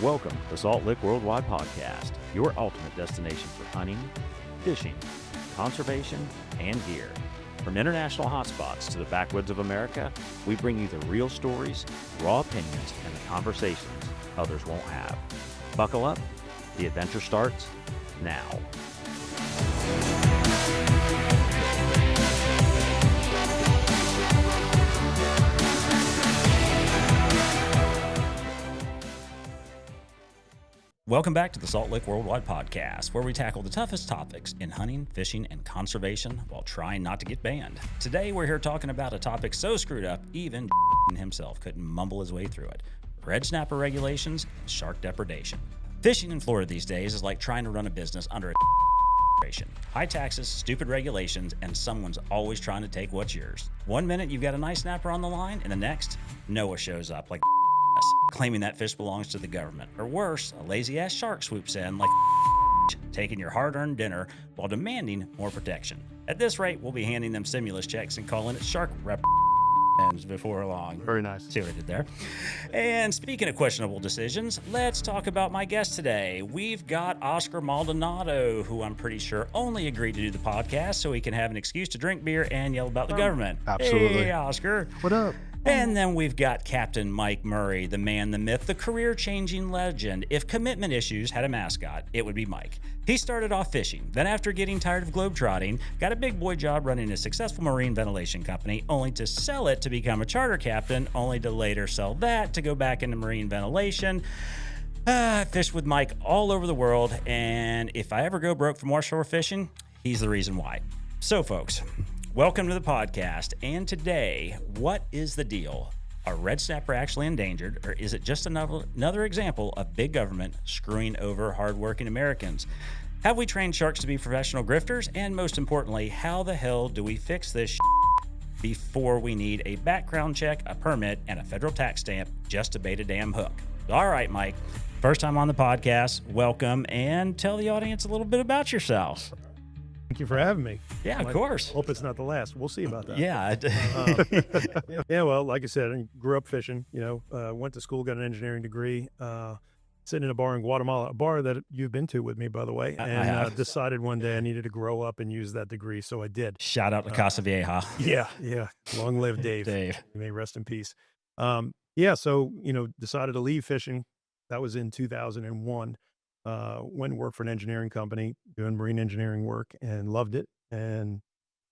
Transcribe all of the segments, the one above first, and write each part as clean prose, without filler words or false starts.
Welcome to Saltlick Worldwide Podcast, your ultimate destination for hunting, fishing, conservation, and gear. From international hotspots to the backwoods of America, we bring you the real stories, raw opinions, and the conversations others won't have. Buckle up. The adventure starts now. Welcome back to the Saltlick Worldwide Podcast, where we tackle the toughest topics in hunting, fishing, and conservation while trying not to get banned. Today, we're here talking about a topic so screwed up, even himself couldn't mumble his way through it. Red snapper regulations and shark depredation. Fishing in Florida these days is like trying to run a business under a high taxes, stupid regulations, and someone's always trying to take what's yours. One minute, you've got a nice snapper on the line, and the next, NOAA shows up like claiming that fish belongs to the government. Or worse, a lazy-ass shark swoops in like taking your hard-earned dinner while demanding more protection. At this rate, we'll be handing them stimulus checks and calling it shark rep before long. Very nice. See what I did there? And speaking of questionable decisions, let's talk about my guest today. We've got Oscar Maldonado, who I'm pretty sure only agreed to do the podcast so he can have an excuse to drink beer and yell about the government. Absolutely. Hey, Oscar. What up? And then we've got Captain Mike Murray, the man, the myth, the career-changing legend. If commitment issues had a mascot, it would be Mike. He started off fishing, then after getting tired of globetrotting, got a big boy job running a successful marine ventilation company, only to sell it to become a charter captain, only to later sell that to go back into marine ventilation. I fished with Mike all over the world, and if I ever go broke from offshore fishing, he's the reason why. So, folks, welcome to the podcast, and today, what is the deal? Are red snapper actually endangered, or is it just another example of big government screwing over hardworking Americans? Have we trained sharks to be professional grifters? And most importantly, how the hell do we fix this before we need a background check, a permit, and a federal tax stamp just to bait a damn hook? All right, Mike, first time on the podcast, welcome, and tell the audience a little bit about yourself. Thank you for having me. Yeah, of course. Hope it's not the last. We'll see about that. Yeah. Yeah, well, like I said, I grew up fishing, went to school, got an engineering degree, sitting in a bar in Guatemala, a bar that you've been to with me, by the way, and decided one day I needed to grow up and use that degree, so I did. Shout out to Casa Vieja. Yeah. Long live Dave. He may rest in peace. So, decided to leave fishing. That was in 2001. Went and worked for an engineering company doing marine engineering work and loved it, and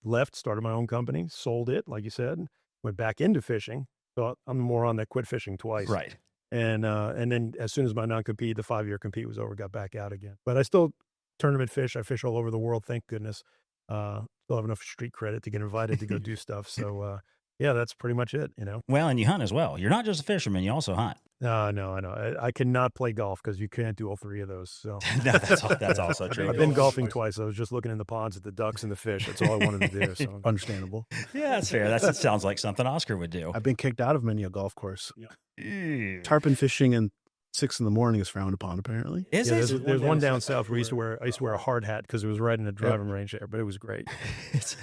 left, started my own company, sold it, like you said, went back into fishing. So I'm more on that quit fishing twice. Right. And then as soon as my non-compete, the 5-year compete was over, got back out again. But I still tournament fish. I fish all over the world, thank goodness. Still have enough street credit to get invited to go do stuff. So yeah, that's pretty much it, Well, and you hunt as well. You're not just a fisherman, you also hunt. No, I know. I cannot play golf because you can't do all three of those. So No, that's also true. I've been golfing twice. I was just looking in the ponds at the ducks and the fish. That's all I wanted to do. So Understandable. Yeah, that's fair. That sounds like something Oscar would do. I've been kicked out of many a golf course. Ew. Tarpon fishing in 6 a.m. is frowned upon, apparently. Is yeah, it? there's one down south where I used to wear a hard hat because it was right in the driving range there, but it was great. It's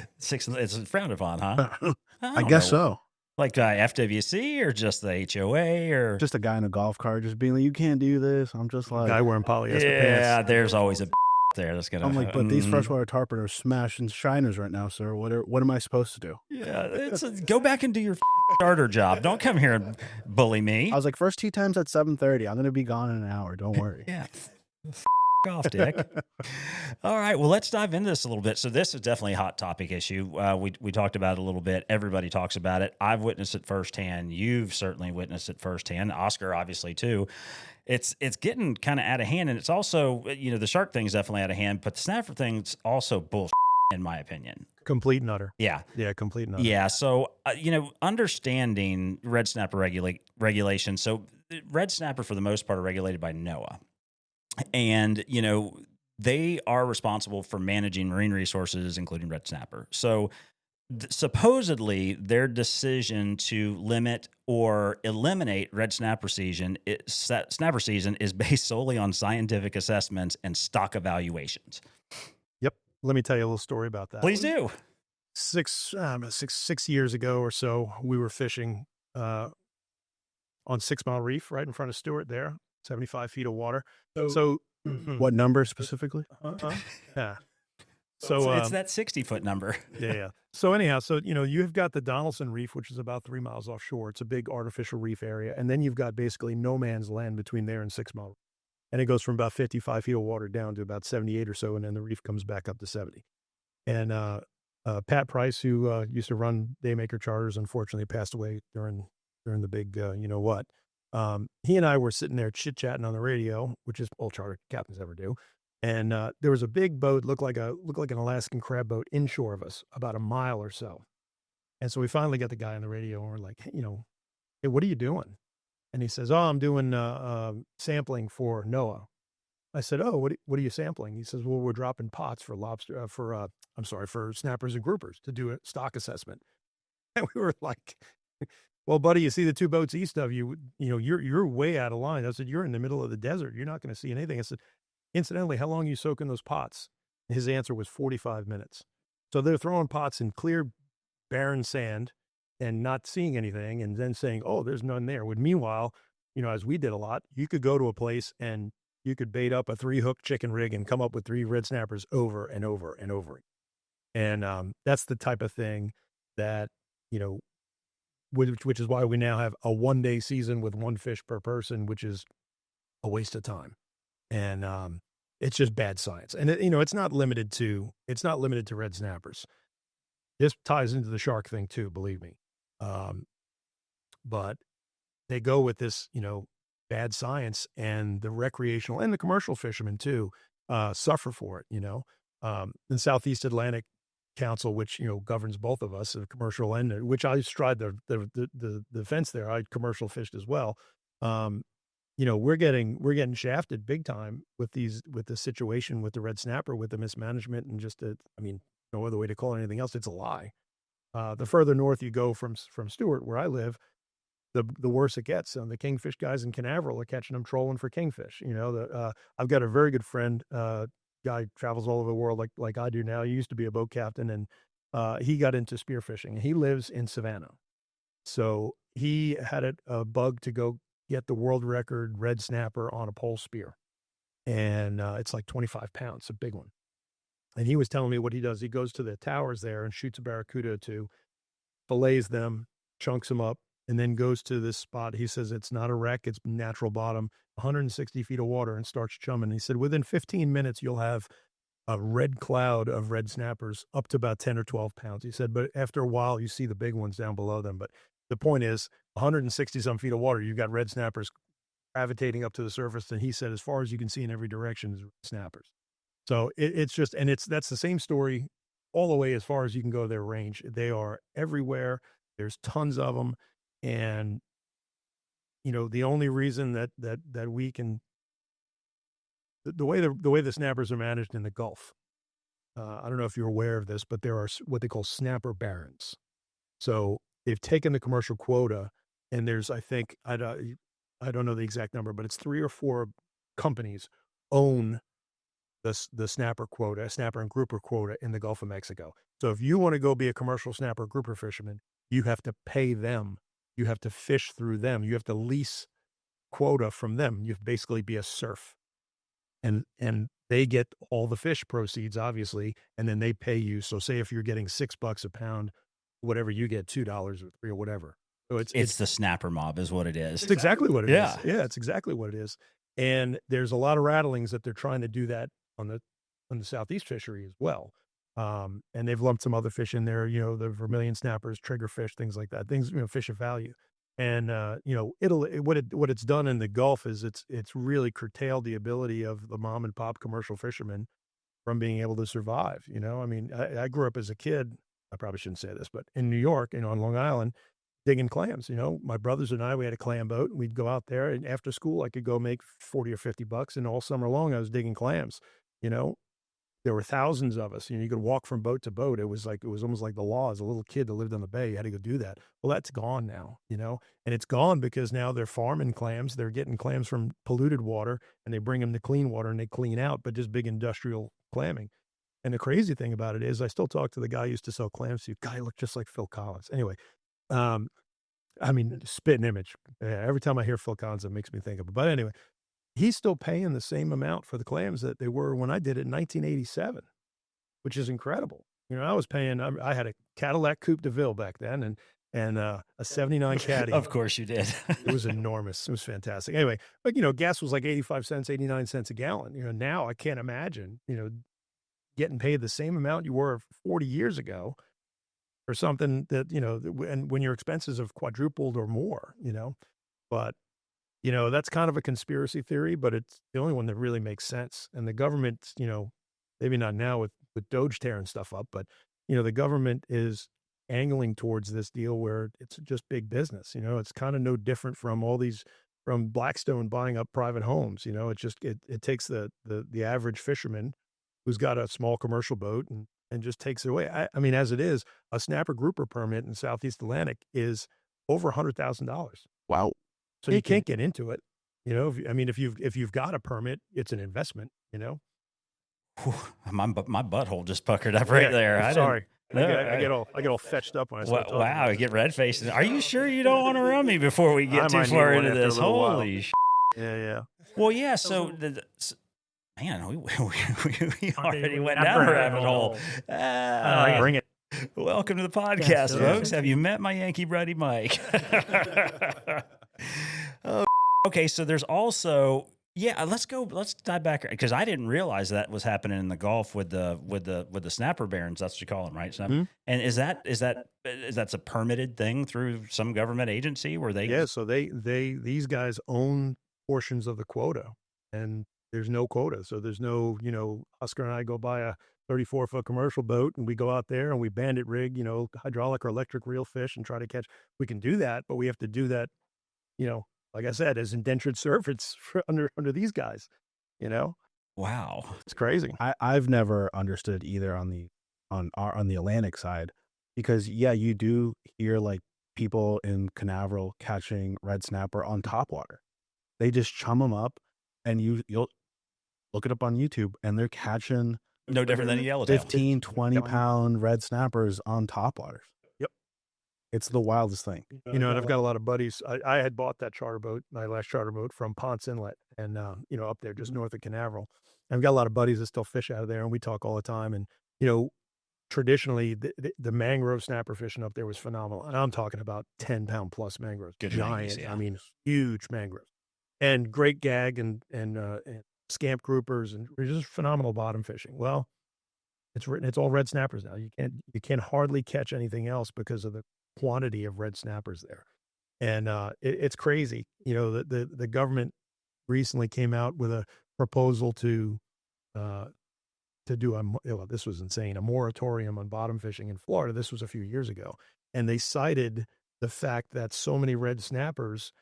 frowned upon, huh? I guess so. Like FWC or just the HOA or Just a guy in a golf cart just being like, you can't do this. I'm just like, Guy wearing polyester yeah, pants. there's always a there that's gonna. I'm like, but these freshwater tarpon are smashing shiners right now, sir. What am I supposed to do? Yeah, go back and do your starter job. Don't come here and bully me. I was like, first tee time's at 7:30. I'm gonna be gone in an hour. Don't worry. Yeah. Off, Dick. All right, well, let's dive into this a little bit. So this is definitely a hot topic issue. We talked about it a little bit. Everybody talks about it. I've witnessed it firsthand. You've certainly witnessed it firsthand. Oscar, obviously, too. It's getting kind of out of hand, and it's also, the shark thing's definitely out of hand, but the snapper thing's also bullshit, in my opinion. Complete and utter. Yeah. Yeah, complete and utter. Yeah, so, understanding red snapper regulation. So red snapper, for the most part, are regulated by NOAA. And, they are responsible for managing marine resources, including red snapper. So supposedly their decision to limit or eliminate red snapper season is based solely on scientific assessments and stock evaluations. Yep. Let me tell you a little story about that. Please do. 6 years ago or so, we were fishing on 6 Mile Reef right in front of Stewart there. 75 feet of water. So What number specifically? yeah. So it's that 60-foot number. Yeah. So anyhow, you've got the Donaldson Reef, which is about 3 miles offshore. It's a big artificial reef area. And then you've got basically no man's land between there and 6 Mile. And it goes from about 55 feet of water down to about 78 or so. And then the reef comes back up to 70. And Pat Price, who used to run Daymaker Charters, unfortunately passed away during the big, he and I were sitting there chit-chatting on the radio, which is all charter captains ever do. And there was a big boat, looked like an Alaskan crab boat inshore of us, about a mile or so. And so we finally got the guy on the radio, and we're like, hey, what are you doing? And he says, I'm doing sampling for NOAA. I said, oh, what are you sampling? He says, well, we're dropping pots for for snappers and groupers to do a stock assessment. And we were like, well, buddy, you see the 2 boats east of you, you're way out of line. I said, you're in the middle of the desert. You're not going to see anything. I said, incidentally, how long are you soaking those pots? His answer was 45 minutes. So they're throwing pots in clear, barren sand and not seeing anything and then saying, oh, there's none there. When meanwhile, as we did a lot, you could go to a place and you could bait up a 3-hook chicken rig and come up with 3 red snappers over and over and over. And that's the type of thing that, which is why we now have a 1-day season with 1 fish per person, which is a waste of time. And it's just bad science. And it's not limited to red snappers. This ties into the shark thing too, believe me. But they go with this, bad science, and the recreational and the commercial fishermen too suffer for it. The Southeast Atlantic Council, which governs both of us, the commercial and which I stride the fence there. I commercial fished as well. We're getting shafted big time with the situation with the red snapper, with the mismanagement, and just no other way to call it anything else. It's a lie. The further north you go from Stewart, where I live, the worse it gets. The kingfish guys in Canaveral are catching them trolling for kingfish. I've got a very good friend, guy travels all over the world like I do now. He used to be a boat captain, and he got into spearfishing. He lives in Savannah. So he had a bug to go get the world record red snapper on a pole spear. And it's like 25 pounds, a big one. And he was telling me what he does. He goes to the towers there and shoots a barracuda to fillets them, chunks them up, and then goes to this spot. He says it's not a wreck, it's natural bottom, 160 feet of water, and starts chumming. He said within 15 minutes, you'll have a red cloud of red snappers up to about 10 or 12 pounds. He said, but after a while, you see the big ones down below them. But the point is, 160 some feet of water, you've got red snappers gravitating up to the surface. And he said, as far as you can see in every direction is red snappers. So that's the same story all the way as far as you can go their range. They are everywhere. There's tons of them. And, the only reason that we can, the way the snappers are managed in the Gulf, I don't know if you're aware of this, but there are what they call snapper barons. So they've taken the commercial quota, and there's, I think, I don't know the exact number, but it's 3 or 4 companies own the snapper quota, snapper and grouper quota in the Gulf of Mexico. So if you want to go be a commercial snapper grouper fisherman, you have to pay them. You have to fish through them. You have to lease quota from them. You basically be a serf. And they get all the fish proceeds, obviously, and then they pay you. So say if you're getting $6 a pound, whatever, you get $2 or $3 or whatever. So it's the snapper mob is what it is. It's exactly what it is. Yeah. Yeah, it's exactly what it is. And there's a lot of rattlings that they're trying to do that on the Southeast fishery as well. And they've lumped some other fish in there, the vermilion snappers, triggerfish, things like that, things, fish of value. And, what it's done in the Gulf is it's really curtailed the ability of the mom and pop commercial fishermen from being able to survive. I grew up as a kid. I probably shouldn't say this, but in New York, on Long Island, digging clams. My brothers and I, we had a clam boat, and we'd go out there, and after school, I could go make $40 or $50, and all summer long, I was digging clams. There were thousands of us. You could walk from boat to boat. It was almost like the law. As a little kid that lived on the bay, you had to go do that. Well, that's gone now, and it's gone because now they're farming clams. They're getting clams from polluted water, and they bring them to clean water, and they clean out, but just big industrial clamming. And the crazy thing about it is, I still talk to the guy who used to sell clams to you. Guy looked just like Phil Collins. Anyway, spitting image. Yeah, every time I hear Phil Collins, it makes me think of it. But anyway, he's still paying the same amount for the clams that they were when I did it in 1987, which is incredible. I was paying, I had a Cadillac Coupe de Ville back then and a 79 Caddy. Of course you did. It was enormous. It was fantastic. Anyway, but gas was like 85 cents, 89 cents a gallon. Now I can't imagine, getting paid the same amount you were 40 years ago for something that, and when your expenses have quadrupled or more, but that's kind of a conspiracy theory, but it's the only one that really makes sense. And the government, maybe not now with Doge tearing stuff up, but, the government is angling towards this deal where it's just big business. It's kind of no different from from Blackstone buying up private homes. It takes the average fisherman who's got a small commercial boat and just takes it away. I mean, as it is, a snapper grouper permit in Southeast Atlantic is over $100,000. Wow. So you can't get into it. If you've got a permit, it's an investment, Whew, my butthole just puckered up right there. Sorry. I get all fetched up when I start talking. Wow, you get red faced. Are you sure you don't want to run me before we get too far into this? Holy shit. Yeah. Well, yeah. So, man, we already went down a rabbit hole. Bring it. Welcome to the podcast, folks. Have you met my Yankee buddy Mike? Okay, so there's also. Yeah, let's dive back because I didn't realize that was happening in the Gulf with the snapper barons. That's what you call them, right? Mm-hmm. And is that's a permitted thing through some government agency where they? Yeah, so these guys own portions of the quota, and there's no quota, so there's no Oscar and I go buy a 34-foot commercial boat and we go out there and we bandit rig hydraulic or electric reel fish and try to catch. We can do that, but we have to do that like I said, as indentured servants under these guys, Wow, it's crazy. I've never understood either on the Atlantic side, because you do hear like people in Canaveral catching red snapper on topwater. They just chum them up, and you'll look it up on YouTube, and they're catching no different than a yellowtail, 15, 20 pound red snappers on topwaters. It's the wildest thing. And I've got a lot of buddies. I had bought that charter boat, my last charter boat from Ponce Inlet and, up there just north of Canaveral. I've got a lot of buddies that still fish out of there and we talk all the time. And, traditionally the mangrove snapper fishing up there was phenomenal. And I'm talking about 10-pound plus mangroves, good giant, mangroves, yeah. I mean, huge mangroves and great gag and scamp groupers and just phenomenal bottom fishing. Well, it's all red snappers now. You can't hardly catch anything else because of the quantity of red snappers there. And it's crazy. The government recently came out with a proposal to do this was insane, a moratorium on bottom fishing in Florida. This was a few years ago. And they cited the fact that so many red snappers,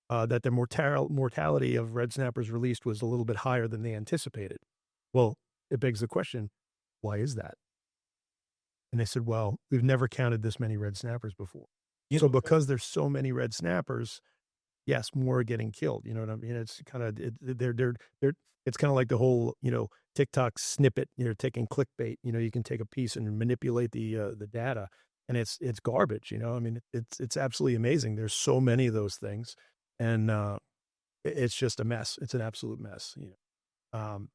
that the mortality of red snappers released was a little bit higher than they anticipated. Well, it begs the question, why is that? And they said, well, we've never counted this many red snappers before. So because there's so many red snappers, yes, more are getting killed. You know what I mean? It's kind of, it's kind of like the whole, TikTok snippet, taking clickbait, you can take a piece and manipulate the data and it's garbage. I mean, it's absolutely amazing. There's so many of those things and it's just a mess. It's an absolute mess. And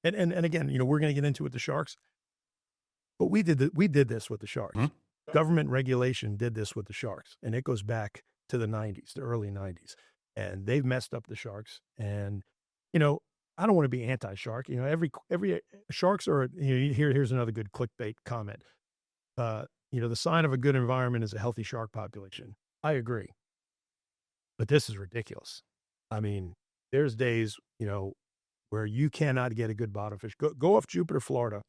again, we're going to get into it with the sharks. But we did this with the sharks. Mm-hmm. Government regulation did this with the sharks, and it goes back to the 90s, the early 90s. And they've messed up the sharks. And, I don't want to be anti-shark. Every sharks are, here's another good clickbait comment. The sign of a good environment is a healthy shark population. I agree. But this is ridiculous. I mean, there's days, where you cannot get a good bottom fish. Go off Jupiter, Florida,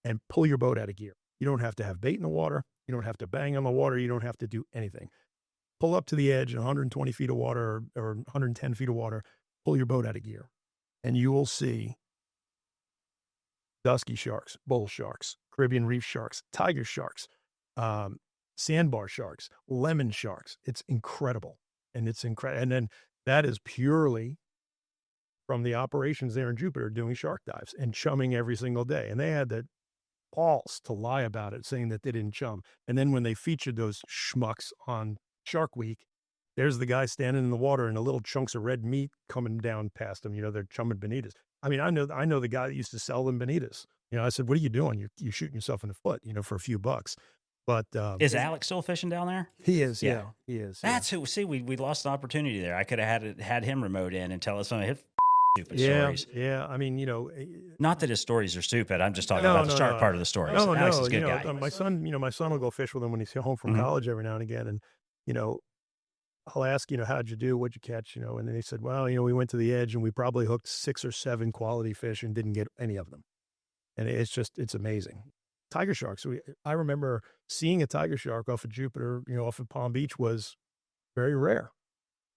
and pull your boat out of gear. You don't have to have bait in the water. You don't have to bang on the water. You don't have to do anything. Pull up to the edge, 120 feet of water or 110 feet of water, pull your boat out of gear. And you will see dusky sharks, bull sharks, Caribbean reef sharks, tiger sharks, sandbar sharks, lemon sharks. It's incredible. And it's incredible. And then that is purely from the operations there in Jupiter doing shark dives and chumming every single day. And they had the balls to lie about it, saying that they didn't chum. And then when they featured those schmucks on Shark Week, there's the guy standing in the water and the little chunks of red meat coming down past him. They're chumming bonitas. I mean, I know the guy that used to sell them bonitas. I said, what are you doing? You're shooting yourself in the foot, for a few bucks. But is Alex still fishing down there? He is. Yeah, he is. That's who. See, we lost an opportunity there. I could have had him remote in and tell us some of his stupid stories. Yeah. I mean, not that his stories are stupid. I'm just talking about the shark part of the story. Alex is a good guy. My son will go fish with him when he's home from college every now and again, and I'll ask, how'd you do? What'd you catch? And then they said, well, we went to the edge and we probably hooked 6 or 7 quality fish and didn't get any of them. And it's amazing. Tiger sharks. I remember seeing a tiger shark off of Jupiter, off of Palm Beach was very rare.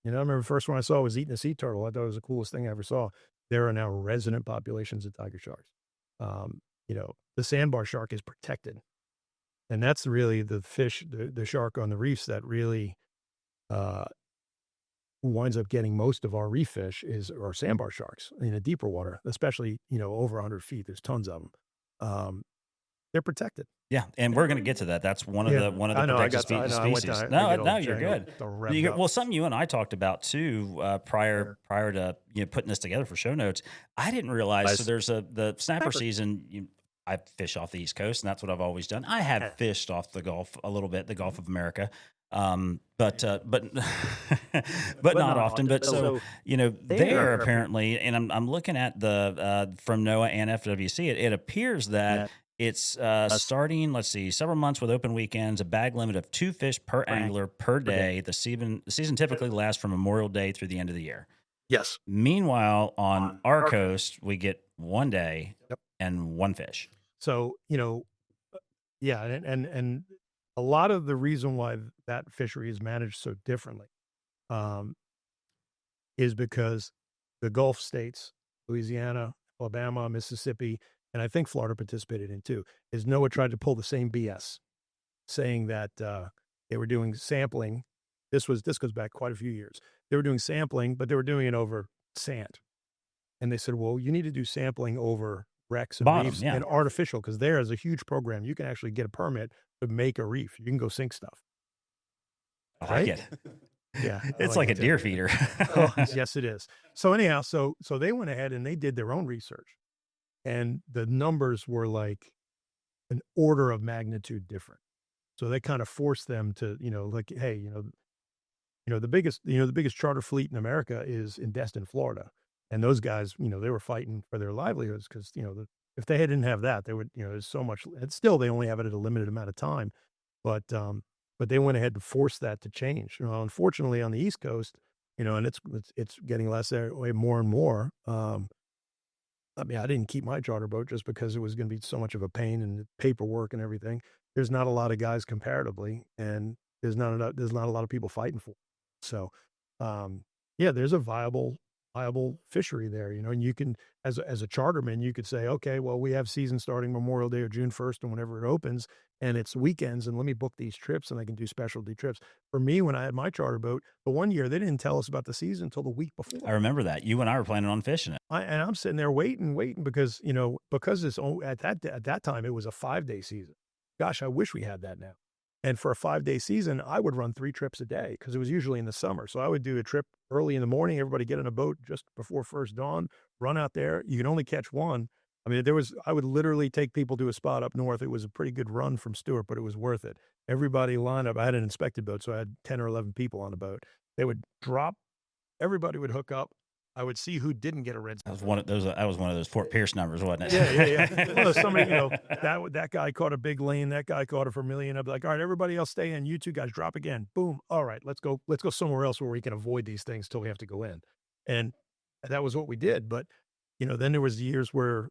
I remember the first one I saw was eating a sea turtle. I thought it was the coolest thing I ever saw. There are now resident populations of tiger sharks. The sandbar shark is protected. And that's really the fish, the shark on the reefs that really winds up getting most of our reef fish are sandbar sharks in the deeper water, especially, over 100 feet. There's tons of them. They're protected. Yeah, and we're going to get to that. That's one of the protected species. No, you're good. Well, something you and I talked about too prior to putting this together for show notes. I didn't realize. So there's the snapper season. I fish off the East Coast, and that's what I've always done. I have fished off the Gulf a little bit, the Gulf of America, but not often. But so there apparently, and I'm looking at the from NOAA and FWC. It appears that it's starting. Let's see, several months with open weekends, a bag limit of 2 fish per angler per day. The season typically lasts from Memorial Day through the end of the year. Yes. Meanwhile, on our coast, we get 1 day and 1 fish. So, yeah. And a lot of the reason why that fishery is managed so differently is because the Gulf states, Louisiana, Alabama, Mississippi, and I think Florida participated in too, is NOAA tried to pull the same BS, saying that they were doing sampling. This goes back quite a few years. They were doing sampling, but they were doing it over sand. And they said, well, you need to do sampling over wrecks and reefs and artificial, because there is a huge program. You can actually get a permit to make a reef. You can go sink stuff. I like it. Yeah. It's like a deer feeder. Yes, it is. So anyhow, so they went ahead and they did their own research. And the numbers were like an order of magnitude different. So they kind of forced them to, like, hey, the biggest charter fleet in America is in Destin, Florida. And those guys, they were fighting for their livelihoods because, if they didn't have that, they would, there's so much, and still they only have it at a limited amount of time. But they went ahead to force that to change. Unfortunately on the East Coast, and it's getting less there, way more and more. I mean, I didn't keep my charter boat just because it was going to be so much of a pain and paperwork and everything. There's not a lot of guys comparatively, and there's not a lot of people fighting for it. So, there's a viable fishery there, and you can, as a charterman, you could say, okay, well, we have season starting Memorial Day or June 1st and whenever it opens, and it's weekends, and let me book these trips, and I can do specialty trips. For me, when I had my charter boat, the one year, they didn't tell us about the season until the week before. I remember that. You and I were planning on fishing it. And I'm sitting there waiting because, because it's at that time, it was a 5-day season. Gosh, I wish we had that now. And for a 5-day season, I would run 3 trips a day because it was usually in the summer. So I would do a trip early in the morning. Everybody get in a boat just before first dawn, run out there. You can only catch one. I mean, I would literally take people to a spot up north. It was a pretty good run from Stewart, but it was worth it. Everybody lined up. I had an inspected boat, so I had 10 or 11 people on the boat. They would drop. Everybody would hook up. I would see who didn't get a red snapper. That was one of those Fort Pierce numbers, wasn't it? Yeah. Well, somebody, that guy caught a big lane. That guy caught a vermilion. I'd be like, all right, everybody else stay in. You two guys drop again. Boom. All right, let's go somewhere else where we can avoid these things till we have to go in. And that was what we did. But, then there was years where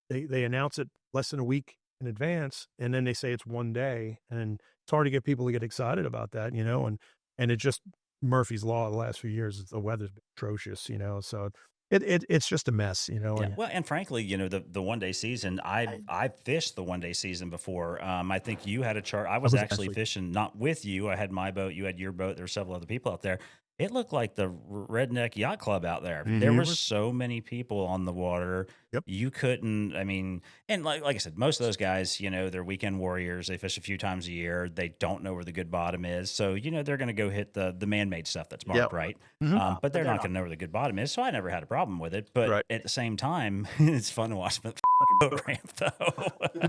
they announce it less than a week in advance, and then they say it's 1 day, and it's hard to get people to get excited about that, and it just, Murphy's Law the last few years, the weather's been atrocious, so it's just a mess, Yeah. Well, and frankly, the 1 day season, I fished the 1 day season before. I think you had a chart. I was actually fishing, not with you. I had my boat, you had your boat. There were several other people out there. it looked like the redneck yacht club out there. Mhm. There were so many people on the water. Yep. You couldn't, I mean, and like I said, most of those guys, you know, they're weekend warriors. They fish a few times a year. They don't know where the good bottom is. So, you know, they're going to go hit the man-made stuff that's marked, Yep. right? Mhm. But they're not going to know where the good bottom is. So I never had a problem with it. But Right. at the same time, it's fun to watch the boat ramp, though.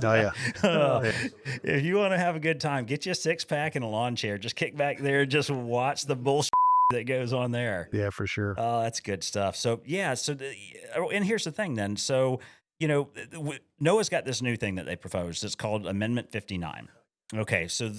Oh, yeah. If you want to have a good time, get you a 6-pack and a lawn chair. Just kick back there and just watch the bullshit that goes on there. Yeah, for sure. Oh, that's good stuff. So, yeah. So, and here's the thing then. So, you know, NOAA's got this new thing that they proposed. It's called Amendment 59. Okay. So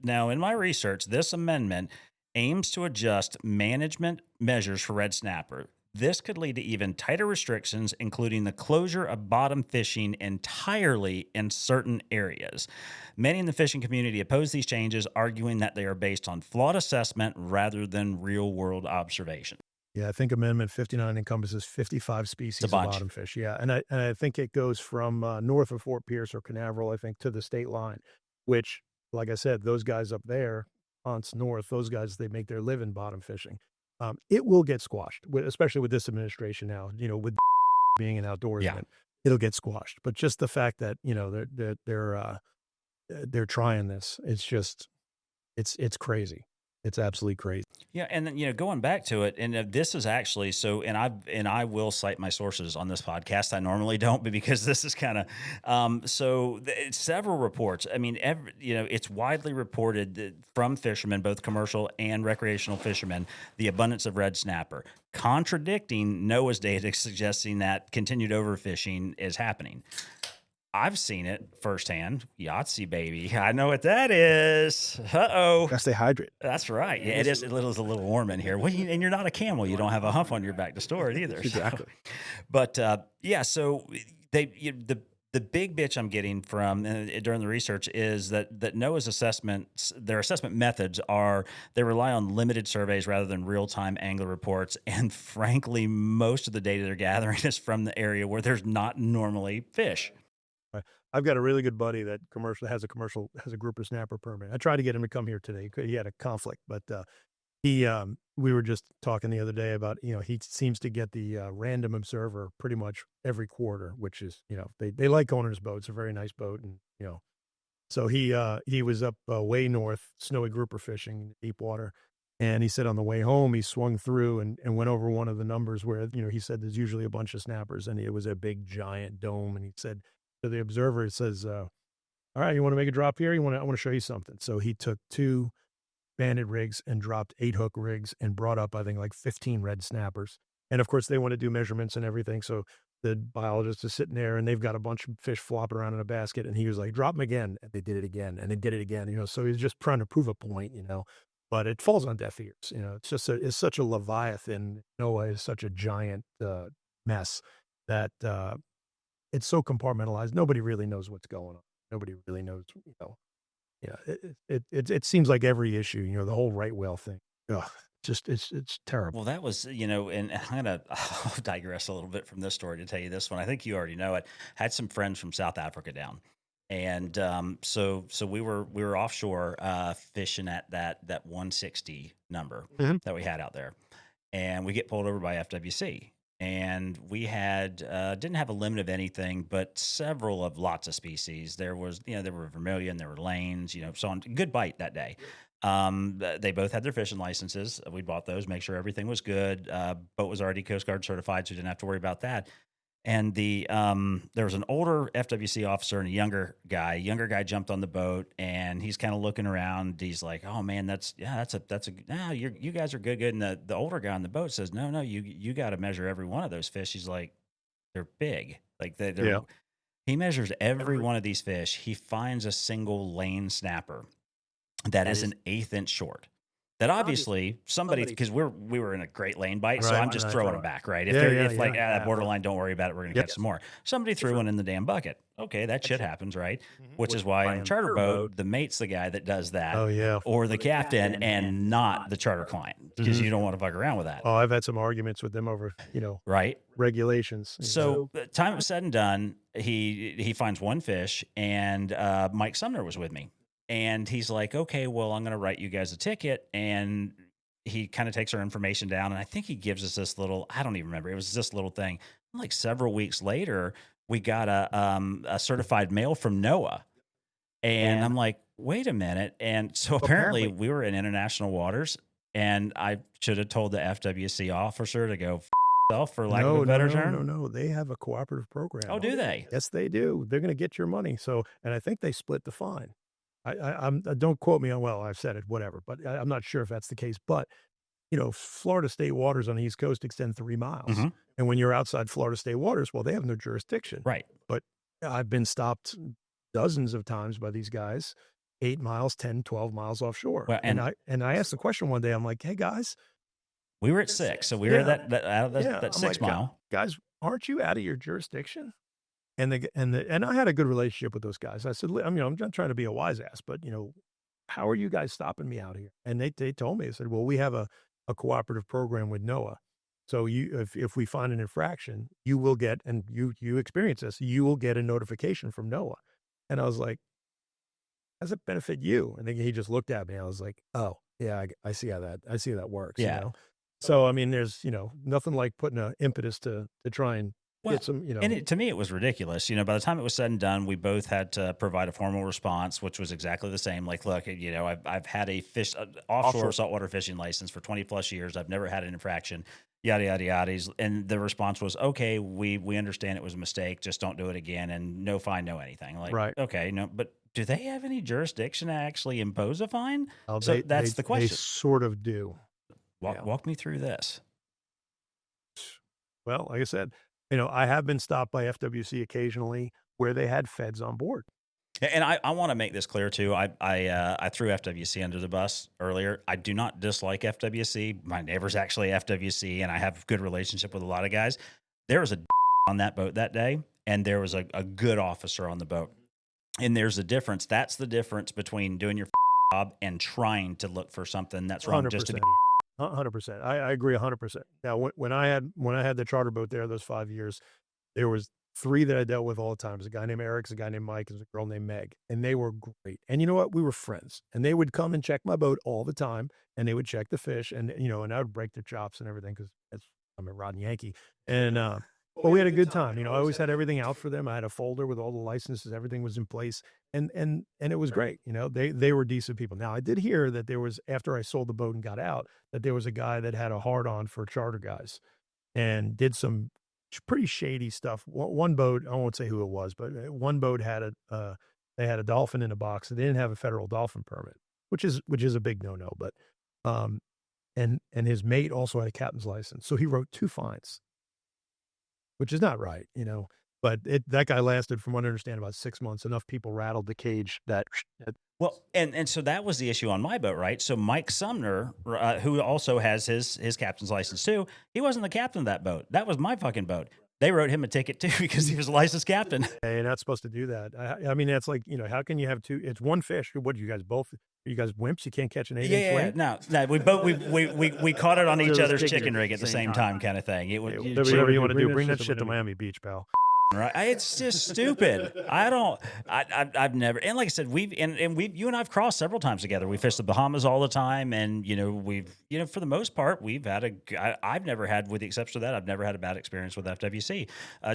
now in my research, this amendment aims to adjust management measures for red snapper. This could lead to even tighter restrictions, including the closure of bottom fishing entirely in certain areas. Many in the fishing community oppose these changes, arguing that they are based on flawed assessment rather than real-world observation. Yeah, I think Amendment 59 encompasses 55 species of bottom fish. Yeah, and I think it goes from north of Fort Pierce or Canaveral, I think, to the state line, which, like I said, those guys up there, Ponce North, those guys, they make their living bottom fishing. It will get squashed, especially with this administration now, you know, with being an outdoorsman, it'll get squashed. But just the fact that, you know, they're trying this, it's just, it's crazy. It's absolutely crazy. Yeah, and then, you know, going back to it, and this is actually so, and I will cite my sources on this podcast. I normally don't, but because this is kind of several reports. I mean, you know, it's widely reported that from fishermen, both commercial and recreational fishermen, the abundance of red snapper, contradicting NOAA's data suggesting that continued overfishing is happening. I've seen it firsthand. Yahtzee, baby. I know what that is. Uh-oh. Gotta stay hydrated. That's right. Yeah, it is. It is a little warm in here. Well, and you're not a camel. You don't have a hump on your back to store it either. Exactly. So. But, yeah, so the big bitch I'm getting from during the research is that NOAA's assessments, their assessment methods they rely on limited surveys rather than real-time angler reports. And frankly, most of the data they're gathering is from the area where there's not normally fish. I've got a really good buddy that has a grouper snapper permit. I tried to get him to come here today. He had a conflict, but we were just talking the other day about, you know, he seems to get the random observer pretty much every quarter, which is, you know, they like owner's boat. It's a very nice boat, and you know, so he was up way north snowy grouper fishing deep water, and he said on the way home he swung through and went over one of the numbers where, you know, he said there's usually a bunch of snappers, and it was a big giant dome, and he said to the observer, it says, all right, you want to make a drop here? I want to show you something. So he took 2 banded rigs and dropped 8 hook rigs and brought up, I think, like 15 red snappers. And of course, they want to do measurements and everything. So the biologist is sitting there and they've got a bunch of fish flopping around in a basket. And he was like, drop them again. And they did it again. And they did it again, you know, so he's just trying to prove a point, you know, but it falls on deaf ears. You know, it's such a Leviathan. NOAA is such a giant mess that, it's so compartmentalized. Nobody really knows what's going on. Nobody really knows, you know. Yeah, it seems like every issue, you know, the whole right whale thing. Ugh, it's terrible. Well, that was, you know, and I'll digress a little bit from this story to tell you this one. I think you already know it. Had some friends from South Africa down, and so we were offshore fishing at that 160 number that we had out there, and we get pulled over by FWC. And we had didn't have a limit of anything, but several of lots of species. There was, you know, there were vermilion, there were lanes, you know, so on. Good bite that day. They both had their fishing licenses. We bought those, make sure everything was good. Boat was already Coast Guard certified, so we didn't have to worry about that. And there was an older FWC officer and a younger guy. Younger guy jumped on the boat and he's kind of looking around. He's like, "Oh man, you guys are good." And the older guy on the boat says, "No, you got to measure every one of those fish." He's like, "They're big. Like they're." Yeah. He measures every one of these fish. He finds a single lane snapper that is an 1/8 inch short. That obviously somebody, because we were in a great lane bite, so I'm just throwing them back, right? If borderline, don't worry about it, we're going to catch some more. Somebody threw one in the damn bucket. Okay, that shit happens, right? Which is why in charter boat, the mate's the guy that does that. Oh, yeah. Or the captain and not the charter client, because you don't want to fuck around with that. Oh, I've had some arguments with them over, you know, regulations. So time was said and done. He finds one fish, and Mike Sumner was with me. And he's like, "Okay, well, I'm going to write you guys a ticket, and he kind of takes our information down, and I think he gives us this little, I don't even remember. It was this little thing. Like several weeks later, we got a certified mail from NOAA. And I'm like, wait a minute. And so apparently we were in international waters, and I should have told the FWC officer to go yourself, for lack of a better term. No. They have a cooperative program. Oh, do they? Yes, they do. They're going to get your money. So, and I think they split the fine. I'm don't quote me on, well, I've said it, whatever, but I'm not sure if that's the case. But, Florida state waters on the East Coast extend 3 miles. Mhm. And when you're outside Florida state waters, well, they have no jurisdiction. Right. But I've been stopped dozens of times by these guys, 8 miles, 10, 12 miles offshore. Well, and I asked the question one day, I'm like, hey, guys. We were at 6. So we were at that out of that 6 mile. Guys, aren't you out of your jurisdiction? And I had a good relationship with those guys. I said, I'm not trying to be a wise ass, but how are you guys stopping me out here? And they told me, they said, well, we have a cooperative program with NOAA. So if we find an infraction, you will get, and you experience this, you will get a notification from NOAA. And I was like, how does it benefit you? And then he just looked at me. I was like, oh yeah, I see how that works. Yeah. So, I mean, there's, nothing like putting an impetus to try and get some, And to me, it was ridiculous. By the time it was said and done, we both had to provide a formal response, which was exactly the same. Like, look, I've had a offshore saltwater fishing license for 20 plus years. I've never had an infraction, yada, yada, yada. And the response was, okay, we understand it was a mistake. Just don't do it again. And no fine, no anything. Like, right. Okay, no, but do they have any jurisdiction to actually impose a fine? So that's the question. They sort of do. Walk me through this. Well, like I said, I have been stopped by FWC occasionally where they had feds on board. And I want to make this clear too. I threw FWC under the bus earlier. I do not dislike FWC. My neighbor's actually FWC, and I have a good relationship with a lot of guys. There was a on that boat that day, and there was a good officer on the boat. And there's a difference. That's the difference between doing your job and trying to look for something that's wrong. 100%. Just to be 100%. I agree 100%. Now, when I had the charter boat there, those 5 years, there was 3 that I dealt with all the time. There's a guy named Eric, there's a guy named Mike, there's a girl named Meg, and they were great. And you know what? We were friends, and they would come and check my boat all the time, and they would check the fish, and and I would break their chops and everything because I'm a Rod Yankee. And but we had a good time. I always had everything out for them. I had a folder with all the licenses, everything was in place, and it was great. They were decent people. Now, I did hear that there was, after I sold the boat and got out, that there was a guy that had a hard on for charter guys and did some pretty shady stuff. One boat, I won't say who it was, but one boat had they had a dolphin in a box. They didn't have a federal dolphin permit, which is a big no-no. But and his mate also had a captain's license, so he wrote 2 fines, which is not right, But that guy lasted, from what I understand, about 6 months. Enough people rattled the cage that. Well, and so that was the issue on my boat, right? So Mike Sumner, who also has his captain's license too, he wasn't the captain of that boat. That was my fucking boat. They wrote him a ticket too because he was a licensed captain. Hey, you're not supposed to do that. I mean, that's like, how can you have 2? It's one fish. What, you guys both? Are you guys wimps? You can't catch an 8-inch wing? No. We caught it on each other's chicken rig at the same time, kind of thing. It was whatever you want to do. Bring that shit to Miami Beach, pal. Right, it's just stupid. I've never, and like I said, you and I've crossed several times together. We fished the Bahamas all the time, and we've for the most part, we've had I've never had, with the exception of that, I've never had a bad experience with FWC.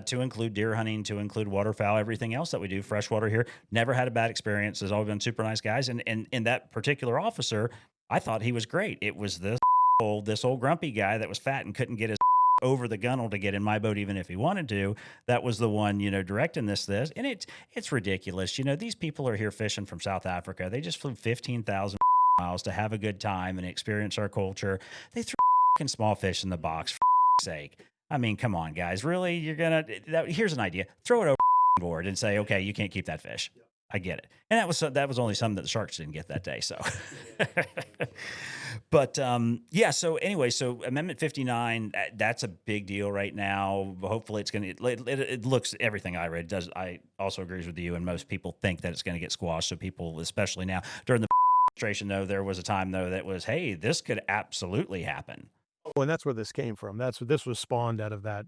To include deer hunting, to include waterfowl, everything else that we do, freshwater here, never had a bad experience. There's always been super nice guys, and that particular officer, I thought he was great. It was this old grumpy guy that was fat and couldn't get his over the gunnel to get in my boat, even if he wanted to. That was the one, directing this, and it's ridiculous. These people are here fishing from South Africa. They just flew 15,000 miles to have a good time and experience our culture. They threw small fish in the box, for sake. I mean, come on, guys. Really? Here's an idea. Throw it over board and say, okay, you can't keep that fish. I get it. And that was only something that the Sharks didn't get that day. So, but so anyway, so Amendment 59, that's a big deal right now. Hopefully it's going to, it looks, everything I read does. I also agrees with you. And most people think that it's going to get squashed. So people, especially now during the administration, though, there was a time though that was, hey, this could absolutely happen. Oh, and that's where this came from. This was spawned out of that,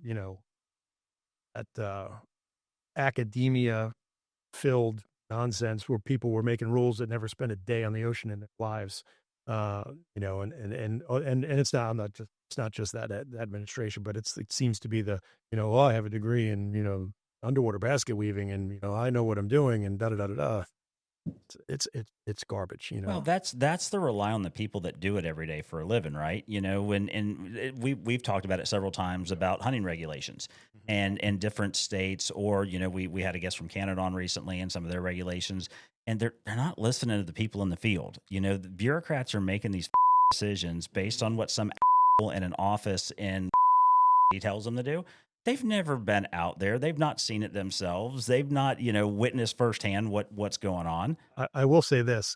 that academia filled nonsense where people were making rules that never spent a day on the ocean in their lives. You know, and it's not, it's not just that administration, but it seems to be the, you know, well, I have a degree in, you know, underwater basket weaving, and, you know, I know what I'm doing, and da da da da da. It's garbage, you know. Well, that's the rely on the people that do it every day for a living, right? You know, we've talked about it several times about hunting regulations and different states, or, you know, we had a guest from Canada on recently and some of their regulations, and they're not listening to the people in the field. You know, the bureaucrats are making these decisions based on what some in an office in tells them to do. They've never been out there. They've not seen it themselves. They've not, you know, witnessed firsthand what's going on. I will say this.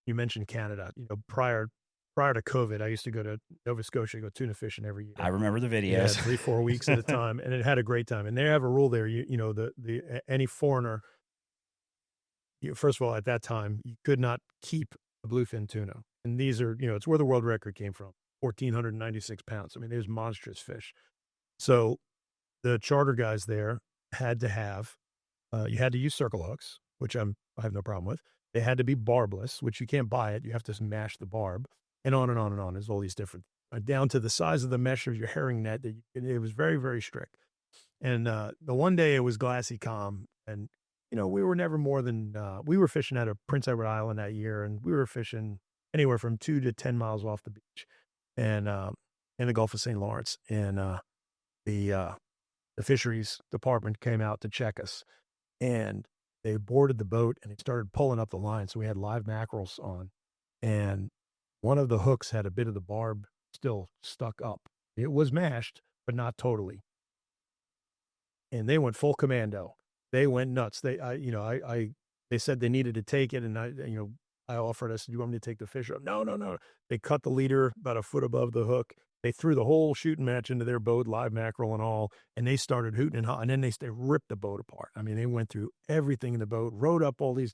You mentioned Canada. You know, prior to COVID, I used to go to Nova Scotia to go tuna fishing every year. I remember the videos. Yeah, 3-4 weeks at a time, and it had a great time. And they have a rule there. You know, any foreigner, first of all, at that time, you could not keep a bluefin tuna. And these are, you know, it's where the world record came from, 1,496 pounds. I mean, there's monstrous fish. So the charter guys there had to have, you had to use circle hooks, which I have no problem with. They had to be barbless, which you can't buy it. You have to smash the barb, and on and on and on. There's all these different, down to the size of the mesh of your herring net. It was very, very strict. And the one day it was glassy calm, and, you know, we were never more than, we were fishing out of Prince Edward Island that year, and we were fishing anywhere from 2 to 10 miles off the beach, and in the Gulf of St. Lawrence. And the Fisheries department came out to check us, and they boarded the boat, and they started pulling up the line. So we had live mackerels on, and one of the hooks had a bit of the barb still stuck up. It was mashed, but not totally. And they went full commando. They went nuts. They said they needed to take it, and I offered, I said, "You want me to take the fish up?" No. They cut the leader about a foot above the hook. They threw the whole shooting match into their boat, live mackerel and all, and they started hooting and hollering, and then they ripped the boat apart. I mean, they went through everything in the boat, rode up all these.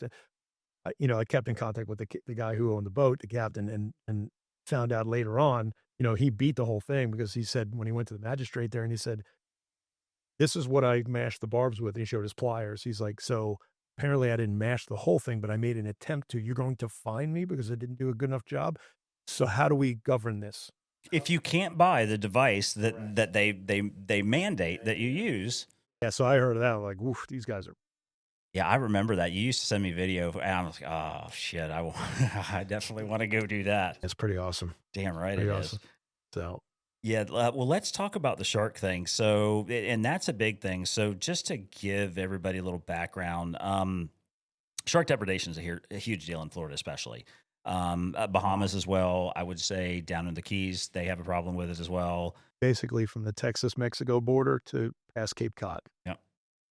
I kept in contact with the guy who owned the boat, the captain, and found out later on, you know, he beat the whole thing, because he said, when he went to the magistrate there, and he said, "This is what I mashed the barbs with." And he showed his pliers. He's like, "So apparently I didn't mash the whole thing, but I made an attempt to. You're going to fine me because I didn't do a good enough job. So how do we govern this?" If you can't buy the device that they mandate that you use. Yeah, so I heard that. I'm like, "Oof, these guys are." Yeah, I remember that. You used to send me video, and I was like, "Oh shit, I definitely want to go do that." It's pretty awesome. Damn right Pretty it awesome. is. So yeah, well, let's talk about the shark thing. So, and that's a big thing. So, just to give everybody a little background, shark depredation is a huge deal in Florida, especially. Bahamas as well. I would say down in the Keys, they have a problem with it as well. basically from the Texas-Mexico border to past Cape Cod. Yeah.